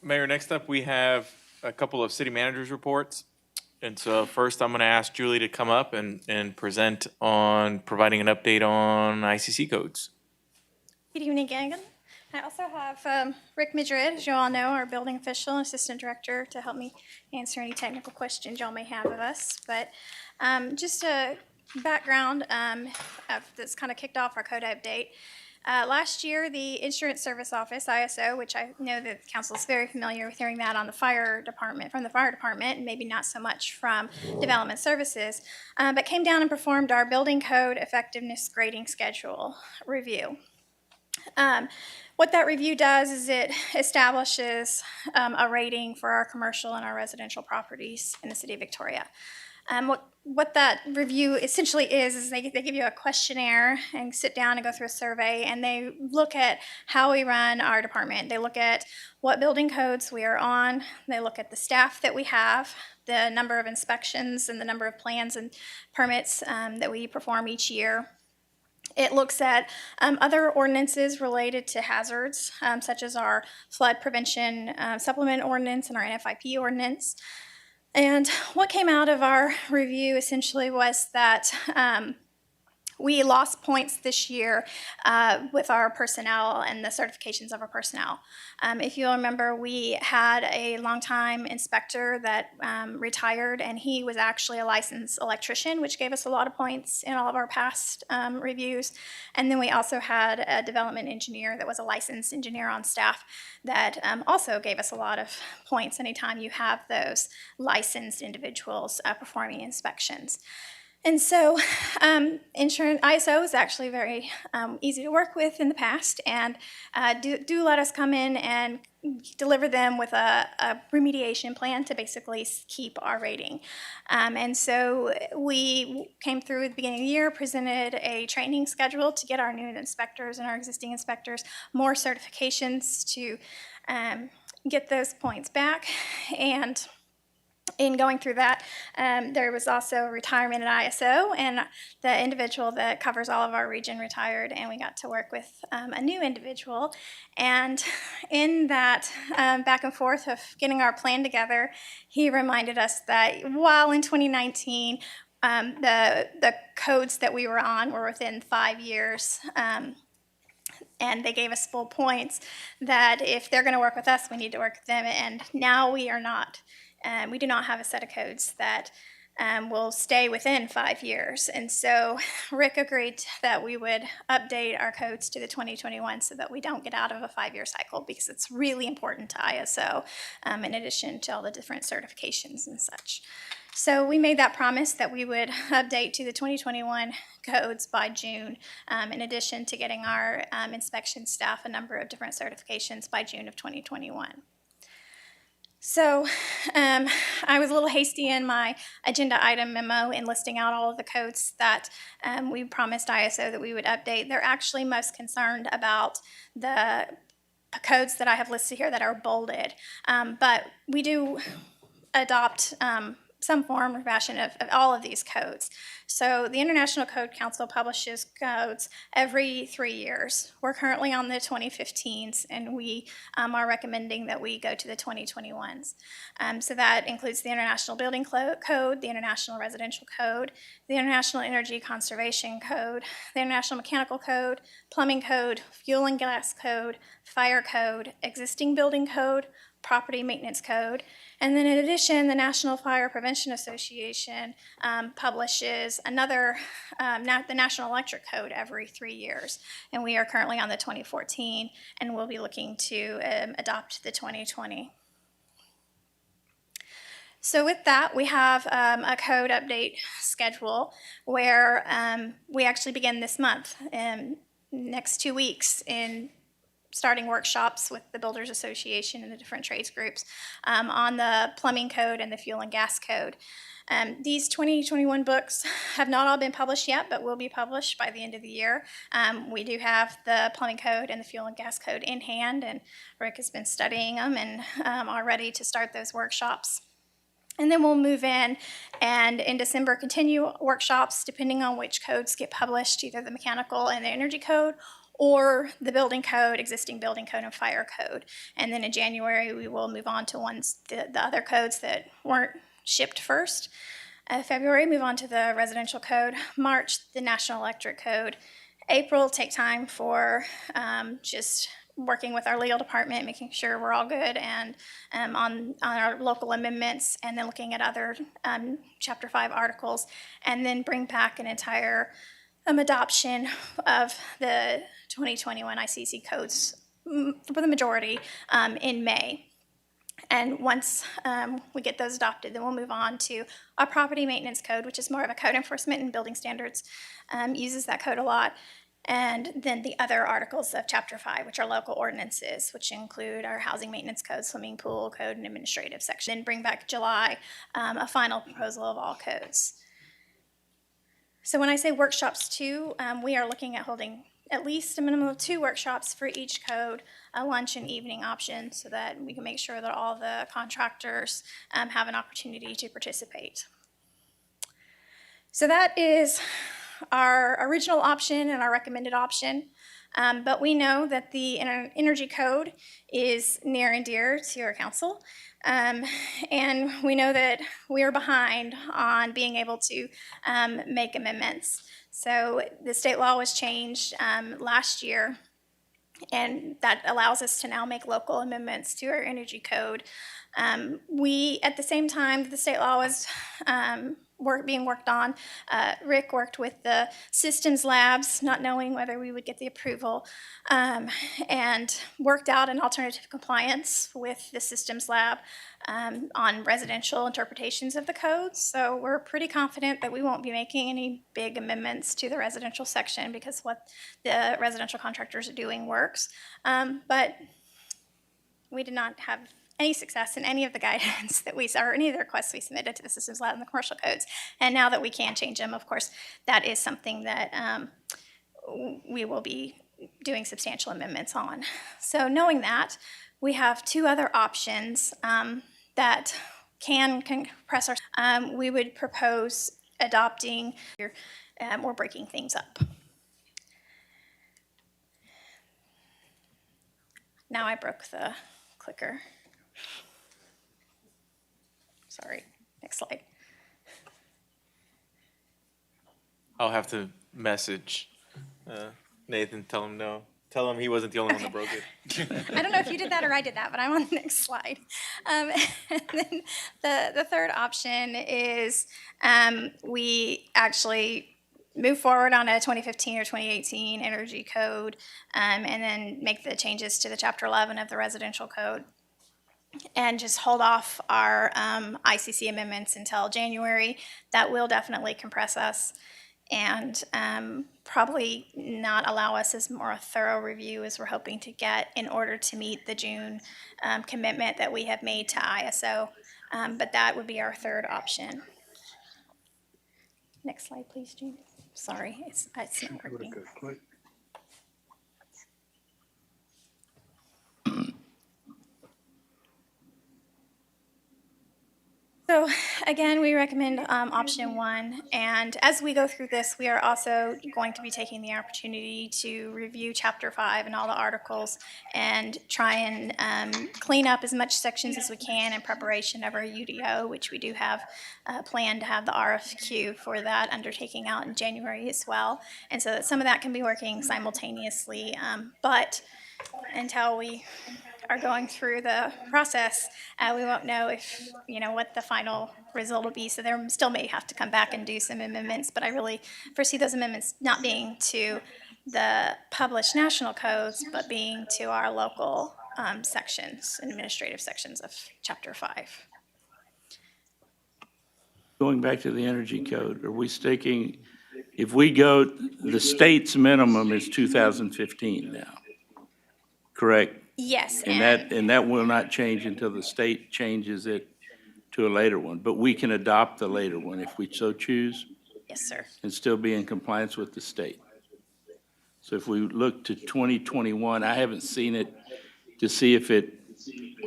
Speaker 5: Mayor, next up, we have a couple of city managers' reports. And so first, I'm going to ask Julie to come up and present on providing an update on ICC codes.
Speaker 10: Good evening, gang. I also have Rick Madrid, as you all know, our building official and assistant director, to help me answer any technical questions y'all may have of us. But just a background that's kind of kicked off our code update. Last year, the Insurance Service Office, ISO, which I know that council is very familiar with hearing that on the fire department, from the fire department, and maybe not so much from development services, but came down and performed our building code effectiveness grading schedule review. What that review does is it establishes a rating for our commercial and our residential properties in the city of Victoria. What that review essentially is they give you a questionnaire and sit down and go through a survey, and they look at how we run our department. They look at what building codes we are on. They look at the staff that we have, the number of inspections, and the number of plans and permits that we perform each year. It looks at other ordinances related to hazards, such as our flood prevention supplement ordinance and our NFIP ordinance. And what came out of our review essentially was that we lost points this year with our personnel and the certifications of our personnel. If you'll remember, we had a longtime inspector that retired, and he was actually a licensed electrician, which gave us a lot of points in all of our past reviews. And then we also had a development engineer that was a licensed engineer on staff that also gave us a lot of points anytime you have those licensed individuals performing inspections. And so insurance ISO is actually very easy to work with in the past, and do let us come in and deliver them with a remediation plan to basically keep our rating. And so we came through at the beginning of the year, presented a training schedule to get our new inspectors and our existing inspectors more certifications to get those points back. And in going through that, there was also retirement at ISO, and the individual that covers all of our region retired, and we got to work with a new individual. And in that back and forth of getting our plan together, he reminded us that while in 2019, the codes that we were on were within 5 years, and they gave us full points, that if they're going to work with us, we need to work with them. And now we are not. We do not have a set of codes that will stay within 5 years. And so Rick agreed that we would update our codes to the 2021 so that we don't get out of a 5-year cycle, because it's really important to ISO in addition to all the different certifications and such. So we made that promise that we would update to the 2021 codes by June, in addition to getting our inspection staff a number of different certifications by June of 2021. So I was a little hasty in my agenda item memo in listing out all of the codes that we promised ISO that we would update. They're actually most concerned about the codes that I have listed here that are bolded. But we do adopt some form or fashion of all of these codes. So the International Code Council publishes codes every 3 years. We're currently on the 2015s, and we are recommending that we go to the 2021s. So that includes the International Building Code, the International Residential Code, the International Energy Conservation Code, the International Mechanical Code, Plumbing Code, Fuel and Gas Code, Fire Code, Existing Building Code, Property Maintenance Code. And then in addition, the National Fire Prevention Association publishes another, the National Electric Code every 3 years. And we are currently on the 2014, and we'll be looking to adopt the 2020. So with that, we have a code update schedule where we actually begin this month, next 2 weeks in starting workshops with the Builders Association and the different trades groups on the plumbing code and the fuel and gas code. These 2021 books have not all been published yet, but will be published by the end of the year. We do have the plumbing code and the fuel and gas code in hand, and Rick has been studying them and are ready to start those workshops. And then we'll move in and in December continue workshops depending on which codes get published, either the mechanical and the energy code or the building code, existing building code and fire code. And then in January, we will move on to the other codes that weren't shipped first. February, move on to the residential code. March, the National Electric Code. April, take time for just working with our legal department, making sure we're all good and on our local amendments, and then looking at other Chapter 5 articles, and then bring back an entire adoption of the 2021 ICC codes for the majority in May. And once we get those adopted, then we'll move on to our property maintenance code, which is more of a code enforcement and building standards, uses that code a lot. And then the other articles of Chapter 5, which are local ordinances, which include our housing maintenance code, swimming pool code, and administrative section. Then bring back July, a final proposal of all codes. So when I say workshops too, we are looking at holding at least a minimum of 2 workshops for each code, a lunch and evening option, so that we can make sure that all the contractors have an opportunity to participate. So that is our original option and our recommended option. But we know that the energy code is near and dear to our council. And we know that we are behind on being able to make amendments. So the state law was changed last year, and that allows us to now make local amendments to our energy code. We, at the same time that the state law was being worked on, Rick worked with the systems labs, not knowing whether we would get the approval, and worked out an alternative compliance with the systems lab on residential interpretations of the codes. So we're pretty confident that we won't be making any big amendments to the residential section, because what the residential contractors are doing works. But we did not have any success in any of the guidance that we saw, or any of the requests we submitted to the systems lab and the commercial codes. And now that we can change them, of course, that is something that we will be doing substantial amendments on. So knowing that, we have 2 other options that can compress our, we would propose adopting or breaking things up. Now I broke the clicker. Sorry, next slide.
Speaker 5: I'll have to message Nathan, tell him no. Tell him he wasn't the only one that broke it.
Speaker 10: I don't know if you did that or I did that, but I'm on the next slide. And then the third option is we actually move forward on a 2015 or 2018 energy code, and then make the changes to the Chapter 11 of the residential code, and just hold off our ICC amendments until January. That will definitely compress us, and probably not allow us as more a thorough review as we're hoping to get in order to meet the June commitment that we have made to ISO. But that would be our third option. Next slide, please, Gene. Sorry, it's not working. So again, we recommend option 1, and as we go through this, we are also going to be taking the opportunity to review Chapter 5 and all the articles, and try and clean up as much sections as we can in preparation of our UDO, which we do have planned to have the RFQ for that undertaking out in January as well. And so that some of that can be working simultaneously, but until we are going through the process, we won't know if, what the final result will be. So there still may have to come back and do some amendments, but I really foresee those amendments not being to the published national codes, but being to our local sections, administrative sections of Chapter 5.
Speaker 1: Going back to the energy code, are we sticking, if we go, the state's minimum is 2015 now, correct?
Speaker 10: Yes,
Speaker 1: And that will not change until the state changes it to a later one. But we can adopt the later one if we so choose
Speaker 10: yes, sir.
Speaker 1: and still be in compliance with the state. So if we look to 2021, I haven't seen it to see if it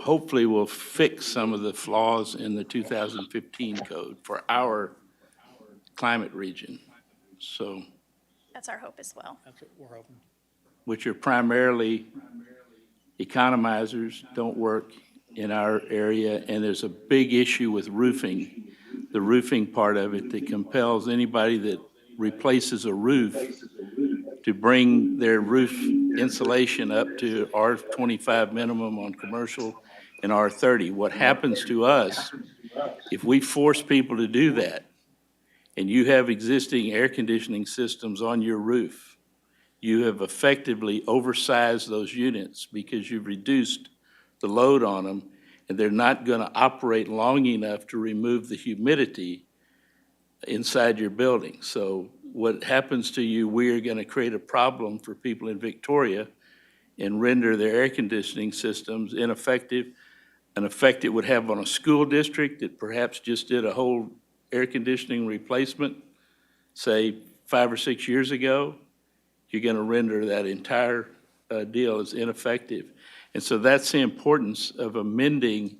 Speaker 1: hopefully will fix some of the flaws in the 2015 code for our climate region. So,
Speaker 10: That's our hope as well.
Speaker 3: That's what we're hoping.
Speaker 1: which are primarily economizers, don't work in our area, and there's a big issue with roofing, the roofing part of it that compels anybody that replaces a roof to bring their roof insulation up to R25 minimum on commercial and R30. What happens to us, if we force people to do that, and you have existing air conditioning systems on your roof, you have effectively oversized those units because you've reduced the load on them, and they're not going to operate long enough to remove the humidity inside your building. So what happens to you, we are going to create a problem for people in Victoria and render their air conditioning systems ineffective, an effect it would have on a school district that perhaps just did a whole air conditioning replacement, say 5 or 6 years ago. You're going to render that entire deal as ineffective. And so that's the importance of amending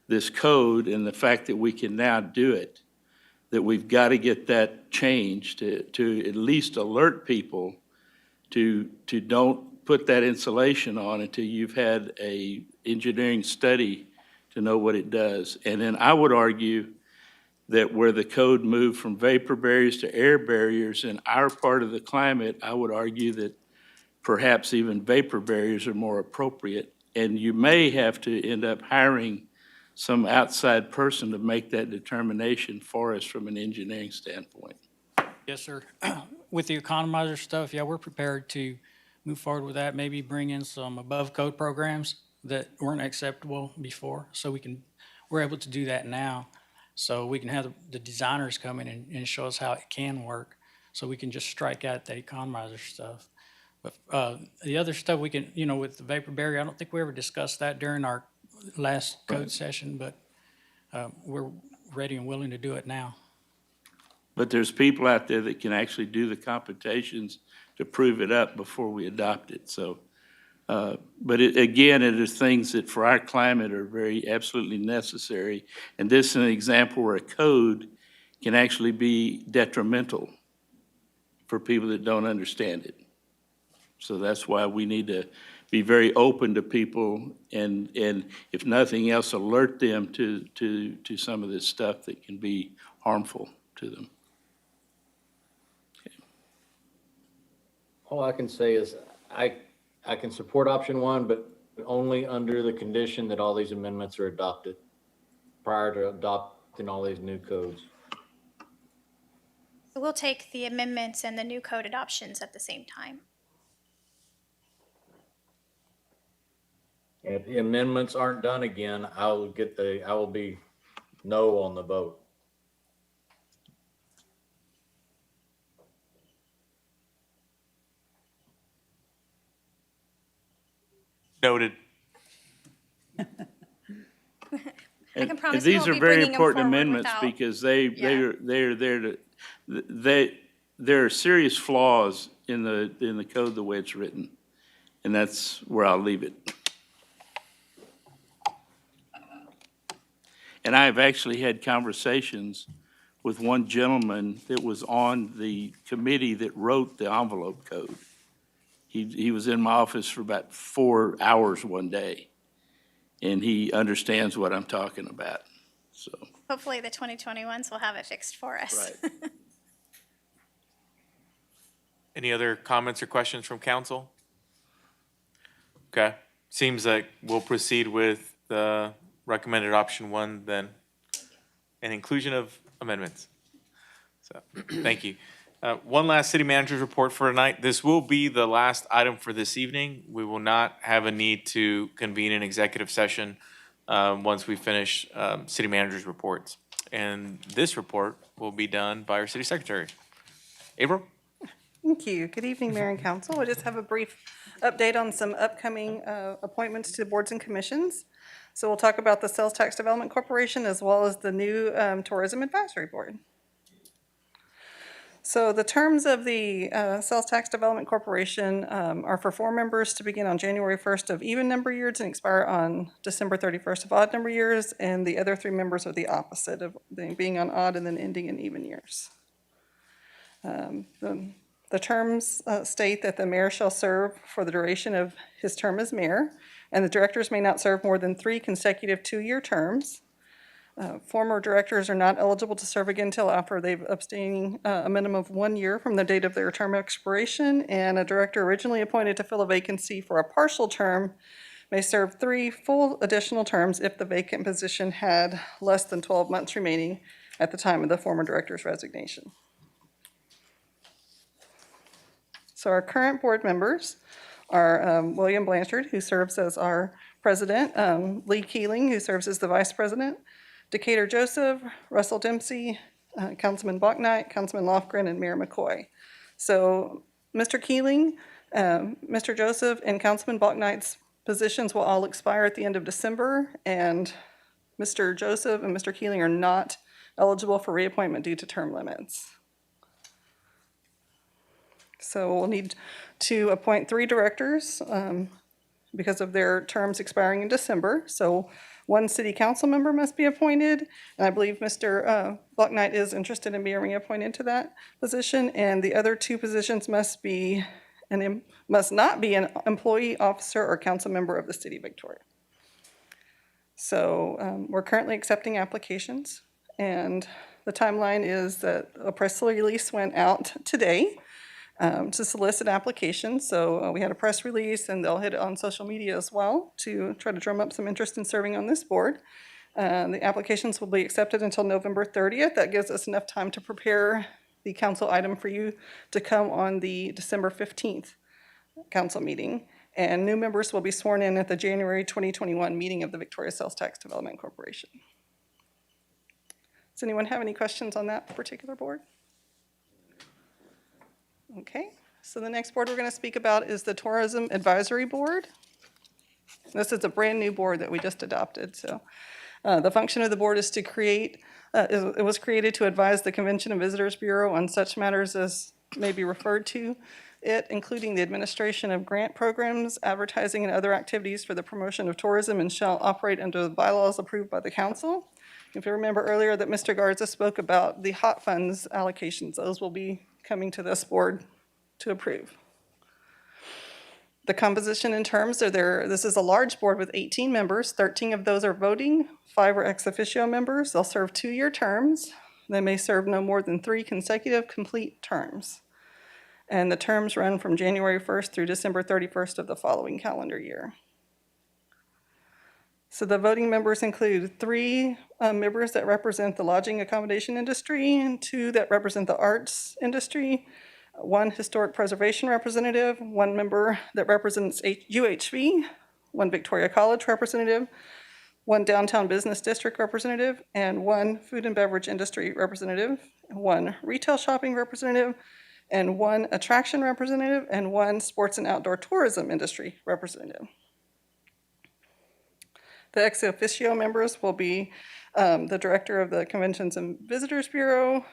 Speaker 1: this code and the fact that we can now do it, that we've got to get that changed to at least alert people to don't put that insulation on until you've had a engineering study to know what it does. And then I would argue that where the code moved from vapor barriers to air barriers in our part of the climate, I would argue that perhaps even vapor barriers are more appropriate. And you may have to end up hiring some outside person to make that determination for us from an engineering standpoint.
Speaker 18: Yes, sir. With the economizer stuff, yeah, we're prepared to move forward with that, maybe bring in some above code programs that weren't acceptable before. So we're able to do that now. So we can have the designers come in and show us how it can work. So we can just strike out the economizer stuff. But the other stuff we can, with the vapor barrier, I don't think we ever discussed that during our last code session, but we're ready and willing to do it now.
Speaker 1: But there's people out there that can actually do the computations to prove it up before we adopt it. So, but again, it is things that for our climate are very absolutely necessary. And this is an example where a code can actually be detrimental for people that don't understand it. So that's why we need to be very open to people and if nothing else, alert them to some of this stuff that can be harmful to them.
Speaker 15: All I can say is I can support option one, but only under the condition that all these amendments are adopted prior to adopting all these new codes.
Speaker 10: So we'll take the amendments and the new code adoptions at the same time.
Speaker 15: If the amendments aren't done again, I will be no on the vote.
Speaker 5: Noted.
Speaker 10: I can
Speaker 1: And
Speaker 10: promise we
Speaker 1: these
Speaker 10: won't
Speaker 1: are
Speaker 10: be
Speaker 1: very
Speaker 10: bringing them
Speaker 1: important
Speaker 10: forward
Speaker 1: amendments
Speaker 10: without-
Speaker 1: because they're there to, there are serious flaws in the code the way it's written. And that's where I'll leave it. And I've actually had conversations with one gentleman that was on the committee that wrote the envelope code. He was in my office for about 4 hours one day, and he understands what I'm talking about, so.
Speaker 10: Hopefully the 2021s will have it fixed for us.
Speaker 1: Right.
Speaker 5: Any other comments or questions from council? Okay, seems like we'll proceed with the recommended option one then, and inclusion of amendments. So, thank you. One last city manager's report for tonight. This will be the last item for this evening. We will not have a need to convene an executive session once we finish city manager's reports. And this report will be done by our city secretary. April?
Speaker 2: Thank you. Good evening, Mayor and Council. I just have a brief update on some upcoming appointments to boards and commissions. So we'll talk about the Sales Tax Development Corporation as well as the new Tourism Advisory Board. So the terms of the Sales Tax Development Corporation are for 4 members to begin on January 1st of even number years and expire on December 31st of odd number years, and the other 3 members are the opposite of being on odd and then ending in even years. The terms state that the mayor shall serve for the duration of his term as mayor, and the directors may not serve more than 3 consecutive 2-year terms. Former directors are not eligible to serve again until after they've abstaining a minimum of 1 year from the date of their term expiration, and a director originally appointed to fill a vacancy for a partial term may serve 3 full additional terms if the vacant position had less than 12 months remaining at the time of the former director's resignation. So our current board members are William Blanchard, who serves as our president, Lee Keeling, who serves as the vice president, Decatur Joseph, Russell Dempsey, Councilman Bachnight, Councilman Lofgren, and Mayor McCoy. So Mr. Keeling, Mr. Joseph, and Councilman Bachknight's positions will all expire at the end of December, and Mr. Joseph and Mr. Keeling are not eligible for reappointment due to term limits. So we'll need to appoint 3 directors because of their terms expiring in December. So 1 city council member must be appointed, and I believe Mr. Bachknight is interested in being reappointed to that position, and the other 2 positions must not be an employee, officer, or council member of the city of Victoria. So we're currently accepting applications, and the timeline is that a press release went out today to solicit applications. So we had a press release, and they'll hit it on social media as well to try to drum up some interest in serving on this board. The applications will be accepted until November 30th. That gives us enough time to prepare the council item for you to come on the December 15th council meeting. And new members will be sworn in at the January 2021 meeting of the Victoria Sales Tax Development Corporation. Does anyone have any questions on that particular board? Okay, so the next board we're going to speak about is the Tourism Advisory Board. This is a brand new board that we just adopted. So the function of the board is to create, it was created to advise the Convention and Visitors Bureau on such matters as may be referred to it, including the administration of grant programs, advertising, and other activities for the promotion of tourism, and shall operate under the bylaws approved by the council. If you remember earlier that Mr. Garza spoke about the hot funds allocations, those will be coming to this board to approve. The composition and terms are there. This is a large board with 18 members. 13 of those are voting, 5 are ex officio members. They'll serve 2-year terms. They may serve no more than 3 consecutive complete terms. And the terms run from January 1st through December 31st of the following calendar year. So the voting members include 3 members that represent the lodging accommodation industry, and 2 that represent the arts industry, 1 historic preservation representative, 1 member that represents UHV, 1 Victoria College representative, 1 downtown business district representative, and 1 food and beverage industry representative, 1 retail shopping representative, and 1 attraction representative, and 1 sports and outdoor tourism industry representative. The ex officio members will be the director of the Conventions and Visitors Bureau,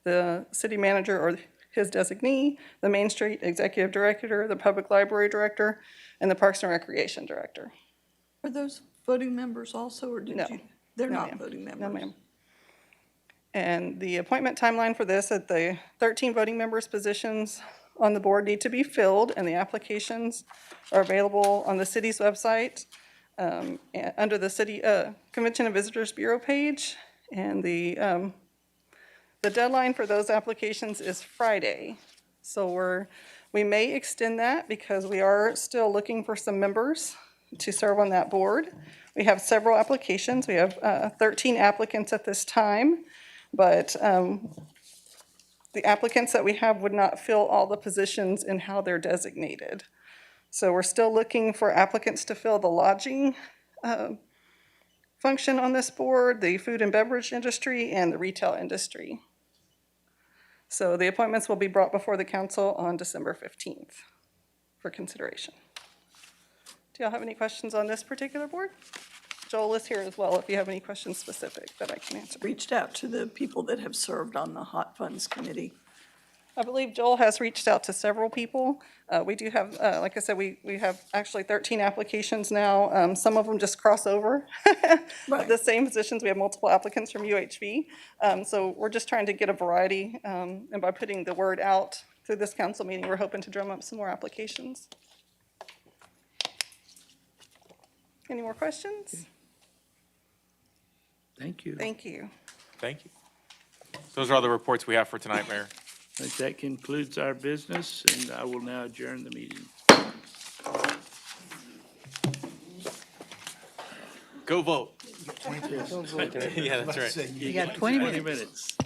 Speaker 2: the city manager or his designee, the Main Street executive director, the public library director, and the Parks and Recreation director.
Speaker 9: Are those voting members also, or did you? They're
Speaker 2: No,
Speaker 9: not
Speaker 2: ma'am.
Speaker 9: voting members?
Speaker 2: No, ma'am. And the appointment timeline for this, at the 13 voting members positions on the board need to be filled, and the applications are available on the city's website under the city Convention and Visitors Bureau page. And the deadline for those applications is Friday. So we may extend that because we are still looking for some members to serve on that board. We have several applications. We have 13 applicants at this time, but the applicants that we have would not fill all the positions in how they're designated. So we're still looking for applicants to fill the lodging function on this board, the food and beverage industry, and the retail industry. So the appointments will be brought before the council on December 15th for consideration. Do y'all have any questions on this particular board? Joel is here as well if you have any questions specific that I can answer.
Speaker 9: Reached out to the people that have served on the Hot Funds Committee.
Speaker 2: I believe Joel has reached out to several people. We do have, like I said, we have actually 13 applications now. Some of them just cross over.
Speaker 9: Right.
Speaker 2: The same positions, we have multiple applicants from UHV. So we're just trying to get a variety. And by putting the word out through this council meeting, we're hoping to drum up some more applications. Any more questions?
Speaker 1: Thank you.
Speaker 2: Thank you.
Speaker 5: Thank you. Those are all the reports we have for tonight, Mayor.
Speaker 1: That concludes our business, and I will now adjourn the meeting.
Speaker 5: Go vote.
Speaker 8: Go vote.
Speaker 5: Yeah, that's right.
Speaker 4: You got 20 minutes.
Speaker 1: minutes.